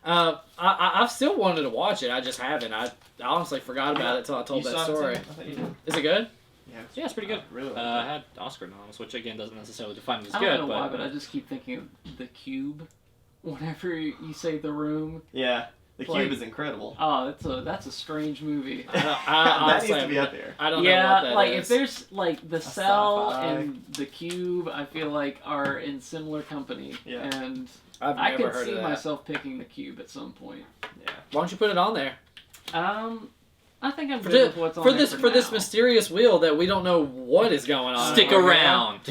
I've still wanted to watch it. I just haven't. I honestly forgot about it until I told that story. Is it good? Yeah, it's pretty good. Really I had Oscar noms, which again doesn't necessarily define it as good. I don't know why, but I just keep thinking of The Cube. Whenever you say The Room. Yeah, The Cube is incredible. Oh, that's a strange movie. That needs to be up there. I don't know what that is. If there's like The Cell and The Cube, I feel like are in similar company. Yeah. And I could see myself picking The Cube at some point. Yeah. Why don't you put it on there? I think I'm good with what's on there for this mysterious wheel that we don't know what is going on. Stick around.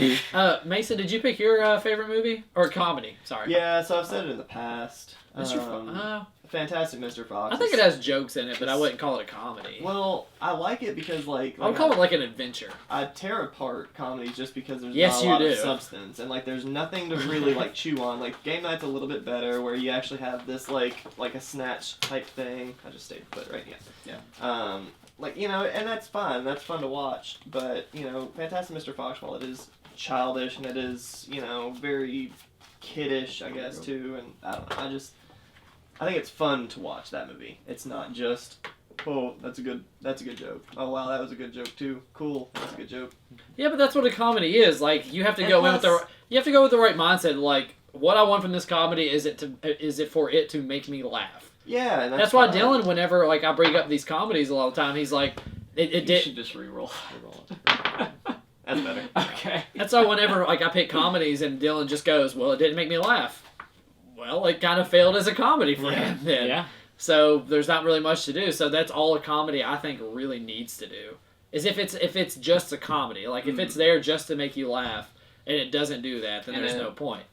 Mason, did you pick your favorite movie or comedy? Sorry. Yeah, so I've said it in the past. Fantastic Mr. Fox. I think it has jokes in it, but I wouldn't call it a comedy. Well, I like it because I would call it like an adventure. I tear apart comedies just because there's not a lot of substance and there's nothing to really chew on. Like Game Night's a little bit better where you actually have this like a snatch type thing. I just stayed put right yeah. And that's fine. That's fun to watch. But Fantastic Mr. Fox, while it is childish and it is very kiddish, I guess too, and I don't know. I think it's fun to watch that movie. It's not just, oh, that's a good joke. Oh wow, that was a good joke too. Cool, that's a good joke. Yeah, but that's what a comedy is. Like you have to go with the right mindset. Like what I want from this comedy is it for it to make me laugh. Yeah, and that's why Dylan, whenever I bring up these comedies a lot of the time, he's like, you should just re-roll. That's better. Okay. That's why whenever I pick comedies and Dylan just goes, well, it didn't make me laugh. Well, it kind of failed as a comedy for him then. Yeah. So there's not really much to do. So that's all a comedy I think really needs to do. Is if it's just a comedy. Like if it's there just to make you laugh and it doesn't do that, then there's no point.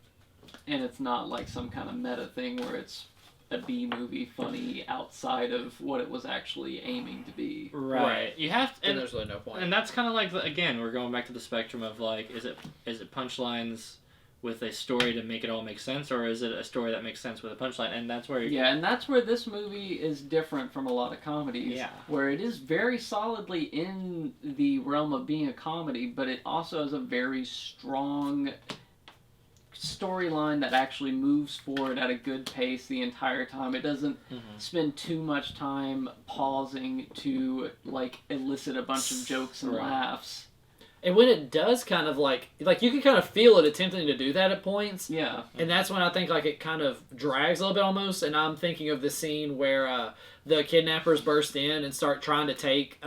And it's not like some kind of meta thing where it's a B movie funny outside of what it was actually aiming to be. Right. You have to, and there's really no point. And that's kind of like, again, we're going back to the spectrum of like, is it punchlines with a story to make it all make sense, or is it a story that makes sense with a punchline? And that's where and that's where this movie is different from a lot of comedies. Yeah. Where it is very solidly in the realm of being a comedy, but it also has a very strong storyline that actually moves forward at a good pace the entire time. It doesn't spend too much time pausing to like elicit a bunch of jokes and laughs. And when it does kind of like you can kind of feel it attempting to do that at points. Yeah. And that's when I think like it kind of drags a little bit almost. And I'm thinking of the scene where the kidnappers burst in and start trying to take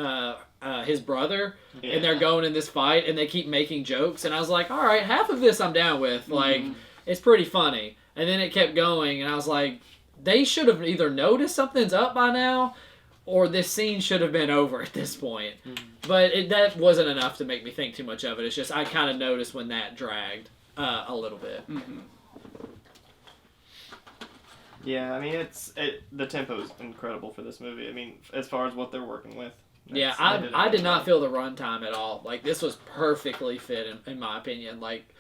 his brother. Yeah. And they're going in this fight and they keep making jokes. And I was like, all right, half of this I'm down with. Like, it's pretty funny. And then it kept going and I was like, they should have either noticed something's up by now or this scene should have been over at this point. But that wasn't enough to make me think too much of it. It's just I kind of noticed when that dragged a little bit. Yeah, I mean, the tempo is incredible for this movie. I mean, as far as what they're working with. Yeah, I did not feel the runtime at all. Like, this was perfectly fit, in my opinion. Like,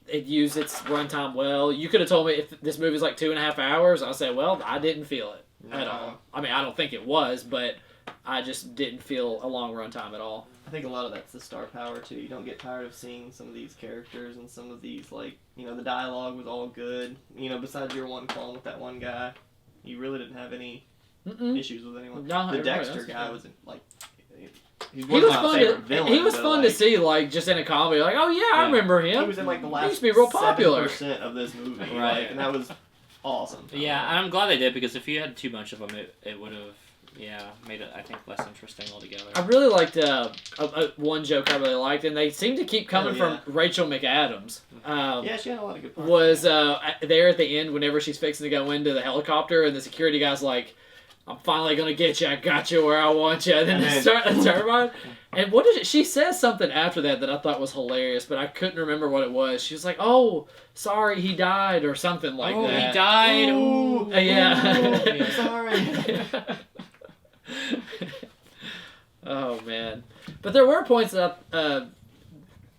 it used its runtime well. You could have told me if this movie's like 2.5 hours, I'd say, well, I didn't feel it at all. I mean, I don't think it was, but I just didn't feel a long runtime at all. I think a lot of that's the star power, too. You don't get tired of seeing some of these characters and some of these, like, you know, the dialogue was all good. You know, besides your one call with that one guy, you really didn't have any issues with anyone. No, the Dexter guy was, like, he was fun to see, like, just in a comedy. Like, oh, yeah, I remember him. He was in, like, the last he used to be real popular. 7% of this movie. Right. Like, and that was awesome. Yeah, I'm glad they did, because if you had too much of them, it would have... made it, I think, less interesting altogether. I really liked one joke I really liked, and they seem to keep coming from Rachel McAdams. Yeah, she had a lot of good parts. Was there at the end whenever she's fixing to go into the helicopter, and the security guy's like, I'm finally going to get you, I got you where I want you, and then they start a turbine. And what did she says something after that I thought was hilarious, but I couldn't remember what it was. She was like, oh, sorry, he died, or something like that. Oh, he died? Ooh. Yeah. Sorry. Oh man, but there were points that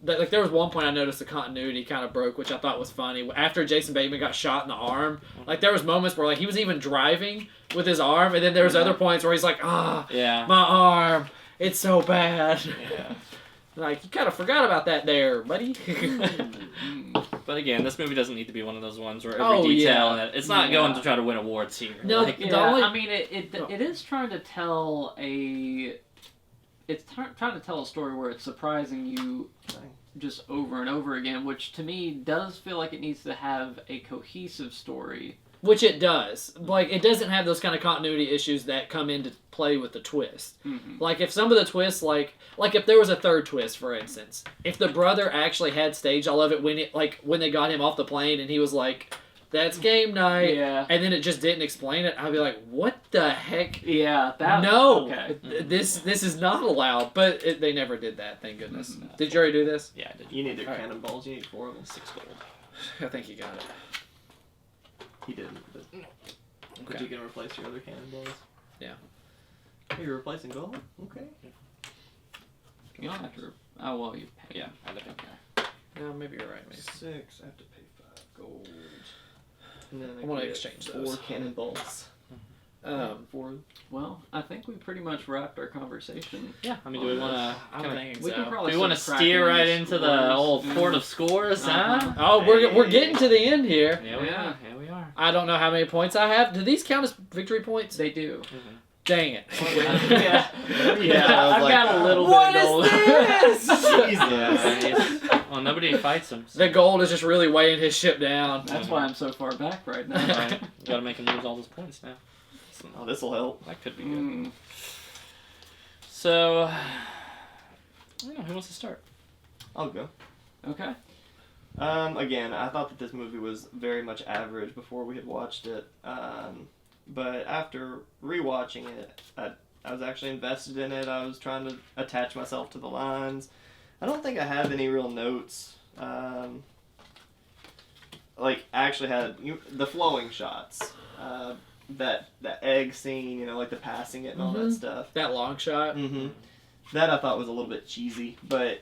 like there was one point I noticed the continuity kind of broke, which I thought was funny. After Jason Bateman got shot in the arm, like there was moments where like he was even driving with his arm, and then there was other points where he's like, my arm, it's so bad. Yeah. Like, you kind of forgot about that there, buddy. But again, this movie doesn't need to be one of those ones where every detail in it. It's not going to try to win awards here. No, like, I mean, it is trying to tell trying to tell a story where it's surprising you just over and over again, which to me does feel like it needs to have a cohesive story. Which it does. Like, it doesn't have those kind of continuity issues that come into play with the twist. Like, if some of the twists, like if there was a third twist, for instance, if the brother actually had staged all of it when they got him off the plane and he was like, that's game night, and then it just didn't explain it, I'd be like, what the heck? Yeah, this is not allowed. But they never did that, thank goodness. Did Jerry do this? Yeah, I did. You need their cannonballs. You need 4 of them. 6 gold. I think you got it. He didn't, but you can replace your other cannonballs. Yeah. You're replacing gold? Okay. You don't have to... Oh, well, you pay. Yeah, I don't care. No, maybe you're right, maybe. 6, I have to pay 5 gold. And then I want to exchange 4 cannonballs. Well, I think we pretty much wrapped our conversation. Yeah, I mean, do we want to? Do we want to steer right into the old port of scores, huh? Oh, we're getting to the end here. Yeah, here we are. I don't know how many points I have. Do these count as victory points? They do. Dang it. I've got a little bit of gold. What is this? Well, nobody fights him. So. The gold is just really weighing his ship down. That's why I'm so far back right now. Right. You gotta make him lose all those points now. Oh, this'll help. That could be good. So, I don't know, who wants to start? I'll go. Okay. Again, I thought that this movie was very much average before we had watched it. But after rewatching it, I was actually invested in it. I was trying to attach myself to the lines. I don't think I have any real notes. Like, I actually had the flowing shots. that egg scene, you know, like the passing it and all that stuff. That long shot. Mm-hmm. That I thought was a little bit cheesy, but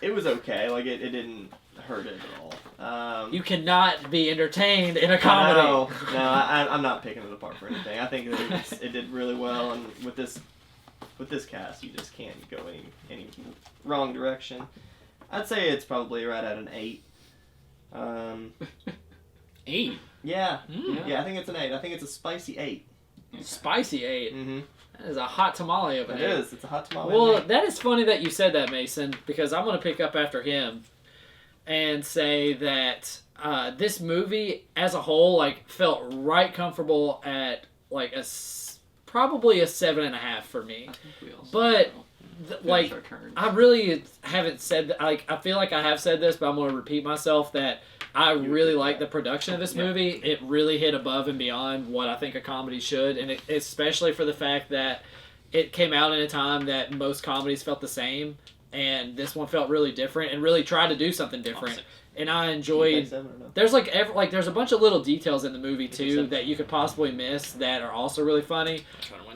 it was okay. Like it didn't hurt it at all. You cannot be entertained in a comedy. No, I'm not picking it apart for anything. I think that it did really well, and with this cast, you just can't go any wrong direction. I'd say it's probably right at an 8. 8? Yeah. Yeah, I think it's an 8. I think it's a spicy 8. Spicy 8. Mm-hmm. That is a hot tamale of an 8. It is. It's a hot tamale. Well, that is funny that you said that, Mason, because I'm going to pick up after him and say that this movie as a whole like felt right comfortable at like probably a 7.5 for me. I think we also but like I really haven't said that. Like I feel like I have said this, but I'm going to repeat myself that I really like the production of this movie. It really hit above and beyond what I think a comedy should, and especially for the fact that it came out in a time that most comedies felt the same, and this one felt really different and really tried to do something different. And I enjoyed. There's there's a bunch of little details in the movie too that you could possibly miss that are also really funny.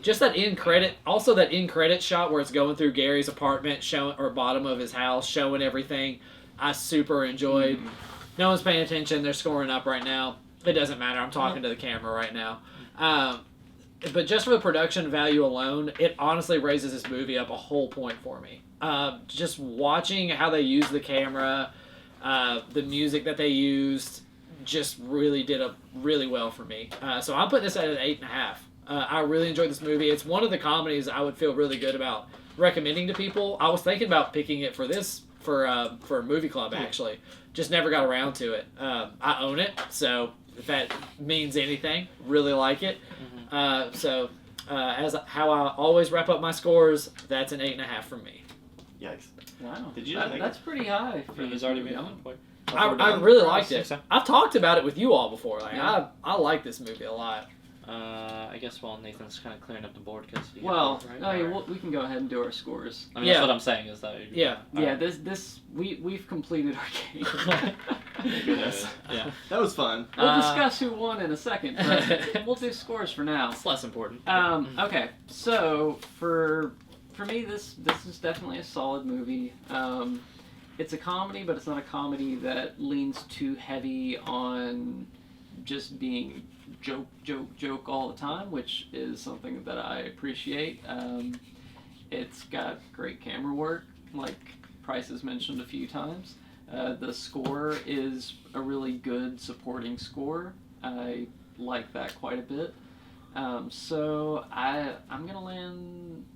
Just that end credit shot where it's going through Gary's apartment, bottom of his house, showing everything. I super enjoyed. No one's paying attention. They're scoring up right now. It doesn't matter. I'm talking to the camera right now. But just for the production value alone, it honestly raises this movie up a whole point for me. Just watching how they use the camera, the music that they used, just really did really well for me. So I'm putting this at an 8.5. I really enjoyed this movie. It's one of the comedies I would feel really good about recommending to people. I was thinking about picking it for a movie club actually. Just never got around to it. I own it, so if that means anything, really like it. So as how I always wrap up my scores, that's an 8.5 from me. Yikes! Wow, did you? That's pretty high. He's already been on point. I really liked it. I've talked about it with you all before. Like I like this movie a lot. I guess while Nathan's kind of clearing up the board because we can go ahead and do our scores. I mean, that's what I'm saying is that this we've completed our game. Goodness. Yeah, that was fun. We'll discuss who won in a second, but we'll do scores for now. It's less important. Okay, so for me, this is definitely a solid movie. It's a comedy, but it's not a comedy that leans too heavy on just being joke all the time, which is something that I appreciate. It's got great camera work, like Price has mentioned a few times. The score is a really good supporting score. I like that quite a bit. So I'm gonna land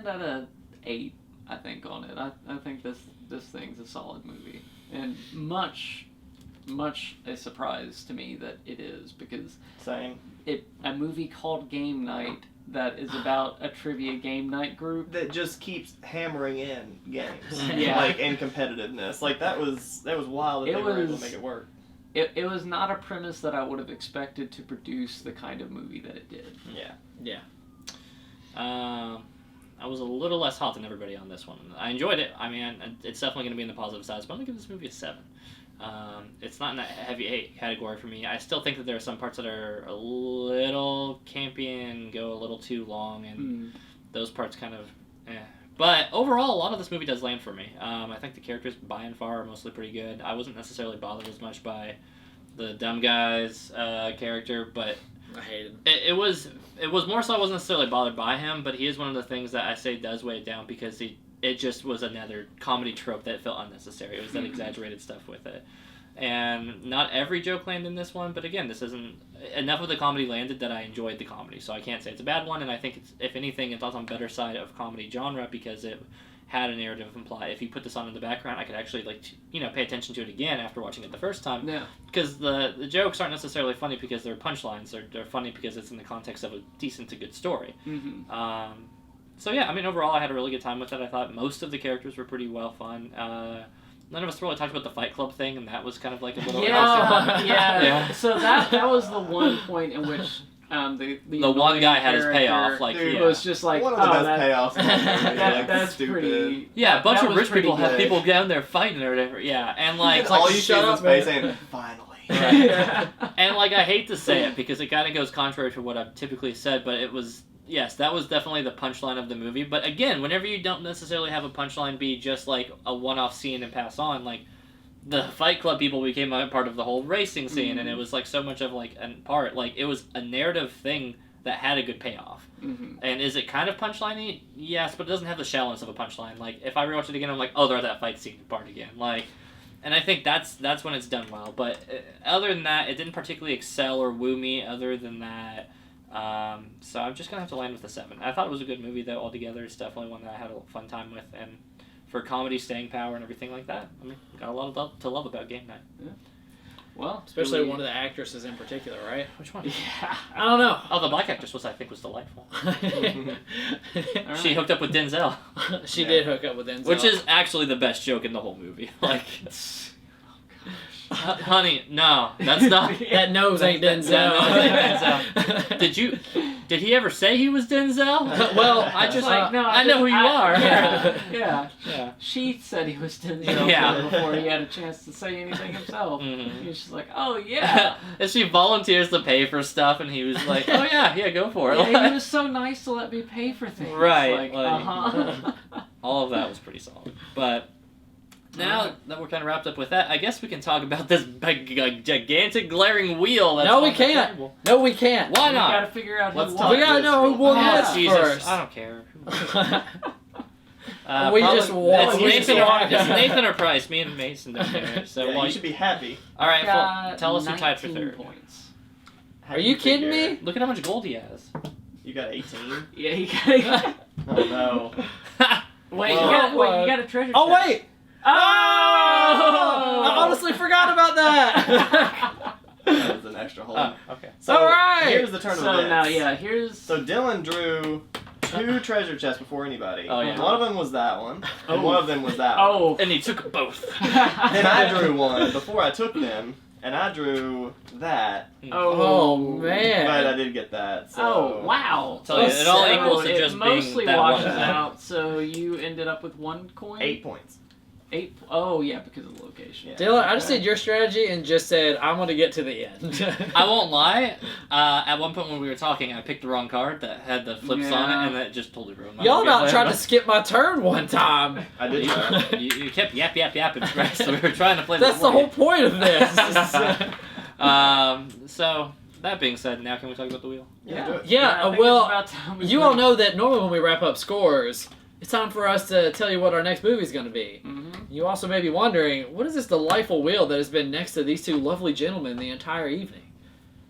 at a 8. I think on it. I think this thing's a solid movie, and much a surprise to me that it is, because a movie called Game Night that is about a trivia game night group that just keeps hammering in games, like in competitiveness. Like that was wild that they were able to make it work. It was not a premise that I would have expected to produce the kind of movie that it did. Yeah. I was a little less hot than everybody on this one. I enjoyed it. I mean, it's definitely going to be in the positive side, but I'm going to give this movie a 7. It's not in that heavy 8 category for me. I still think that there are some parts that are a little campy and go a little too long, and those parts kind of But overall, a lot of this movie does land for me. I think the characters, by and far, are mostly pretty good. I wasn't necessarily bothered as much by the dumb guy's character, but I hated him. It was more so I wasn't necessarily bothered by him, but he is one of the things that I say does weigh it down, because it just was another comedy trope that felt unnecessary. It was that exaggerated stuff with it. And not every joke landed in this one, but again, this isn't... Enough of the comedy landed that I enjoyed the comedy, so I can't say it's a bad one, and I think, if anything, it's on the better side of comedy genre, because it had a narrative implied. If you put this on in the background, I could actually, pay attention to it again after watching it the first time. Yeah. Because the jokes aren't necessarily funny because they're punchlines. They're funny because it's in the context of a decent to good story. Mm-hmm. So yeah, I mean, overall, I had a really good time with it. I thought most of the characters were pretty well fun. None of us really talked about the Fight Club thing, and that was kind of like a little... Yeah. So that was the one point in which the one guy had his payoff. It was just like, one of the best payoffs. That's stupid. Pretty... Yeah, a bunch of rich people have people down there fighting or whatever. Yeah, and all you shut up, face saying, finally. Right. And like I hate to say it because it kind of goes contrary to what I've typically said, but it was that was definitely the punchline of the movie. But again, whenever you don't necessarily have a punchline be just like a one-off scene and pass on, like the Fight Club people became a part of the whole racing scene, and it was like so much of like a part. Like it was a narrative thing that had a good payoff. And is it kind of punchline-y? Yes, but it doesn't have the shallowness of a punchline. Like if I rewatch it again, I'm like, oh, they're at that fight scene part again. Like, and I think that's when it's done well. But other than that, it didn't particularly excel or woo me. Other than that, so I'm just gonna have to land with a 7. I thought it was a good movie though. Altogether, it's definitely one that I had a fun time with, and for comedy, staying power, and everything like that, I mean, got a lot to love about Game Night. Yeah. Well, especially one of the actresses in particular, right? Which one? Yeah, I don't know. Oh, the black actress I think was delightful. Right. She hooked up with Denzel. She did hook up with Denzel, which is actually the best joke in the whole movie. Like, honey, no, that's not. That nose ain't Denzel. Did he ever say he was Denzel? Well, I just like, no, I know who you are. Yeah. She said he was Denzel before he had a chance to say anything himself. He was just like, oh yeah. And she volunteers to pay for stuff, and he was like, oh yeah, go for it. Yeah, he was so nice to let me pay for things. Right. Like, all of that was pretty solid. But now that we're kind of wrapped up with that, I guess we can talk about this big, gigantic, glaring wheel. That's no, we can't. No, we can't. Why not? We gotta figure out who won. We gotta know who won first. I don't care. We just won. It's Nathan or Price. Me and Mason don't care. So you should be happy. All right, tell us who tied for 3rd. Points. Are you kidding me? Look at how much gold he has. You got 18. Yeah, he got. Oh no. Wait, you got a treasure. Oh chest. wait. Oh! I honestly forgot about that. That was an extra hole. Okay. So, all right. Here's the turn of events. So Dylan drew 2 treasure chests before anybody. Oh, yeah. One of them was that one, and one of them was that one. Oh. And he took both. Then I drew one before I took them, and I drew that. Oh man. But I did get that. So. Oh wow. So it all equals to just mostly being that washes one. out. So you ended up with 1 coin. 8 points. 8. Oh yeah, because of the location. Yeah. Dylan, I just did your strategy and just said I'm going to get to the end. I won't lie. At one point when we were talking, I picked the wrong card that had the flips on it, and that just totally ruined my Y'all game about plan. tried to skip my turn one time. I did try. You kept yapping, right? So we were trying to play. That's the whole point of this. So that being said, now can we talk about the wheel? Yeah. Well, you all know that normally when we wrap up scores, it's time for us to tell you what our next movie is going to be. You also may be wondering, what is this delightful wheel that has been next to these 2 lovely gentlemen the entire evening?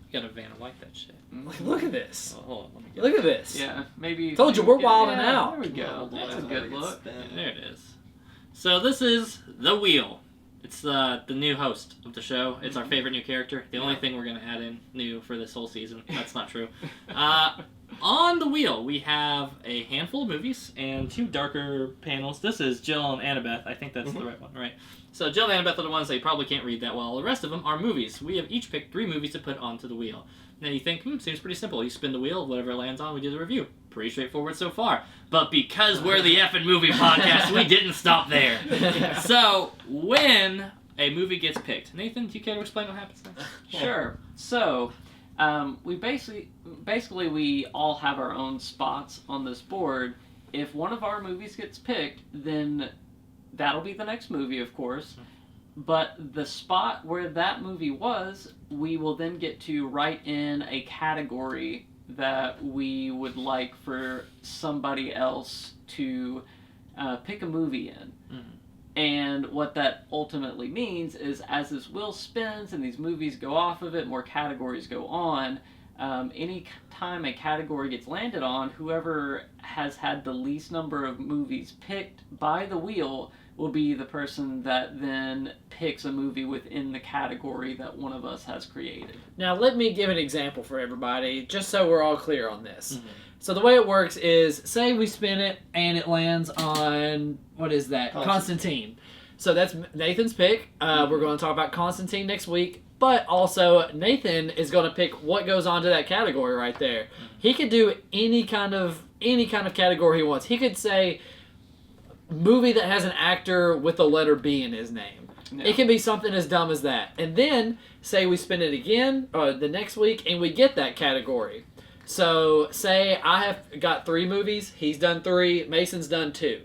You got a Vanna White that shit. Look at this. Oh, hold on, let me get Look at this. Yeah, maybe. Told you, we're wilding out. There we go. That's a good look. There it is. So this is The Wheel. It's the new host of the show. It's our favorite new character. The only thing we're going to add in new for this whole season. That's not true. On the wheel, we have a handful of movies and 2 darker panels. This is Jill and Annabeth. I think that's the right one, right? So Jill and Annabeth are the ones that you probably can't read that well. The rest of them are movies. We have each picked 3 movies to put onto the wheel. Now you think, seems pretty simple. You spin the wheel, whatever it lands on, we do the review. Pretty straightforward so far. But because we're the effing movie podcast, we didn't stop there. So when a movie gets picked, Nathan, do you care to explain what happens next? Sure. So, we basically we all have our own spots on this board. If one of our movies gets picked, then that'll be the next movie, of course. But the spot where that movie was, we will then get to write in a category that we would like for somebody else to pick a movie in. And what that ultimately means is, as this wheel spins and these movies go off of it, more categories go on, any time a category gets landed on, whoever has had the least number of movies picked by the wheel will be the person that then picks a movie within the category that one of us has created. Now, let me give an example for everybody, just so we're all clear on this. So the way it works is, say we spin it and it lands on, what is that? Constantine. So that's Nathan's pick. We're going to talk about Constantine next week. But also, Nathan is going to pick what goes on to that category right there. He could do any kind of category he wants. He could say movie that has an actor with the letter B in his name. No. It can be something as dumb as that. And then, say we spin it again or the next week and we get that category. So, say I have got 3 movies, he's done 3, Mason's done 2.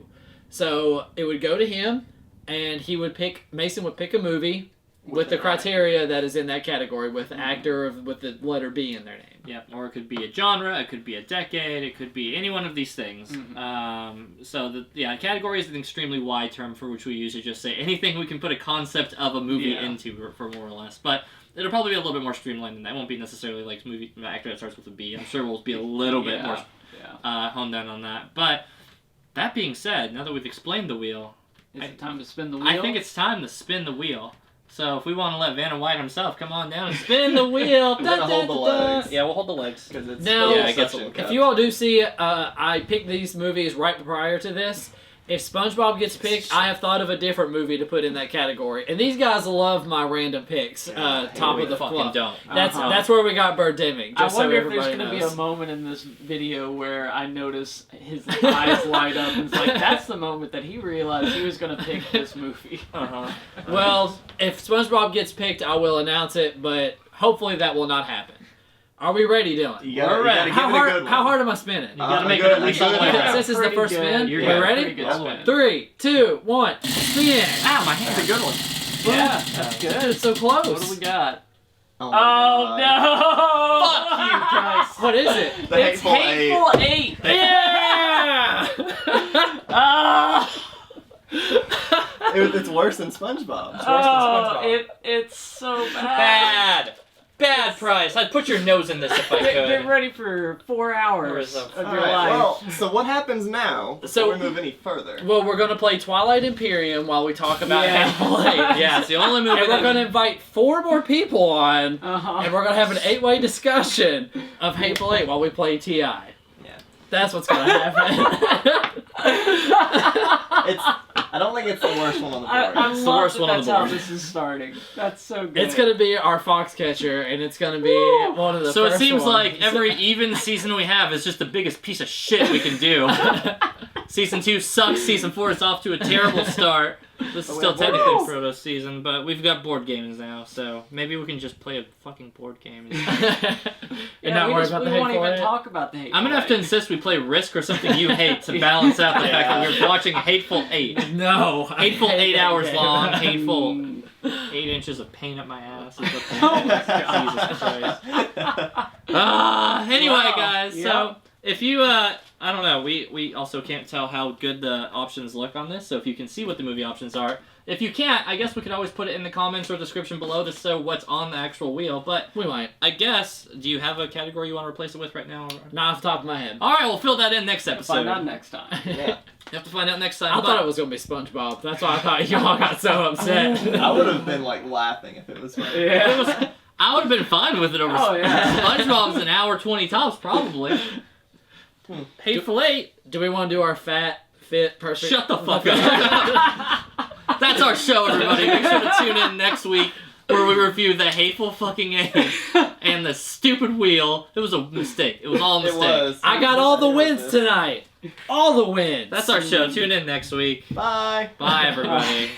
So, it would go to him, and Mason would pick a movie with the criteria that is in that category, with the actor with the letter B in their name. Yeah, or it could be a genre, it could be a decade, it could be any one of these things. Category is an extremely wide term for which we usually just say anything we can put a concept of a movie into for more or less. But it'll probably be a little bit more streamlined than that. It won't be necessarily like movie actor that starts with a B. I'm sure we'll be a little bit more honed down on that. But that being said, now that we've explained the wheel, is it time to spin the wheel? I think it's time to spin the wheel. So if we want to let Vanna White himself come on down and spin the wheel. We're gonna hold the legs. Yeah, we'll hold the legs. Now, if you all do see, I picked these movies right prior to this. If SpongeBob gets picked, I have thought of a different movie to put in that category. And these guys love my random picks. Top of the fucking don't. That's where we got Birdemic. I wonder if there's going to be a moment in this video where I notice his eyes light up and it's like, that's the moment that he realized he was going to pick this movie. Well, if SpongeBob gets picked, I will announce it, but hopefully that will not happen. Are we ready, Dylan? We're ready. How hard am I spinning? You gotta make it at least all the way around. This is the first spin. You're ready? Good 3, 2, 1, spin! Ow, my hand's a good one. Yeah, that's good. It's so close. What do we got? Oh no! Fuck you, Christ. What is it? The It's Hateful Eight. Yeah! It's worse than SpongeBob. It's so bad. Bad price. I'd put your nose in this if I could. Get ready for 4 hours of your life. Well, so what happens now before we move any further? Well, we're going to play Twilight Imperium while we talk about Hateful Eight. Yeah, it's the only movie. And we're going to invite 4 more people on, and we're going to have an 8-way discussion of Hateful Eight while we play T.I. Yeah. That's what's going to happen. I don't think it's the worst one on the board. It's the worst one on the board. That's how this is starting. That's so good. It's going to be our Foxcatcher, and it's going to be one of the So first it seems ones. like every even season we have is just the biggest piece of shit we can do. Season 2 sucks. Season 4 is off to a terrible start. This is still technically Proto season, but we've got board games now, so maybe we can just play a fucking board game. And not worry about the We won't Hateful even Eight. talk about the Hateful I'm gonna have to insist we play Risk or something you hate to balance out the fact that we're watching Hateful Eight. No. Hateful 8 hours game. long. Hateful 8 inches of pain up my ass. Is what Oh my God. Jesus Christ. Anyway, guys, so if you, I don't know, we also can't tell how good the options look on this, so if you can see what the movie options are. If you can't, I guess we could always put it in the comments or description below to show what's on the actual wheel, but we might. I guess, do you have a category you want to replace it with right now? Not off the top of my head. Alright, we'll fill that in next episode. Find out next time. Yeah. You have to find out next time. I thought it was going to be SpongeBob. That's why I thought y'all got so upset. I would have been like laughing if it was funny. Yeah. I would have been fine with it over SpongeBob's an hour 20 tops, probably. Hateful Eight. Do we want to do our fat, fit, perfect? Shut the fuck up. That's our show, everybody. Make sure to tune in next week where we review the Hateful fucking Eight and the stupid wheel. It was a mistake. It was all a mistake. It was. I got all the wins tonight. All the wins. That's our show. Tune in next week. Bye. Bye, everybody.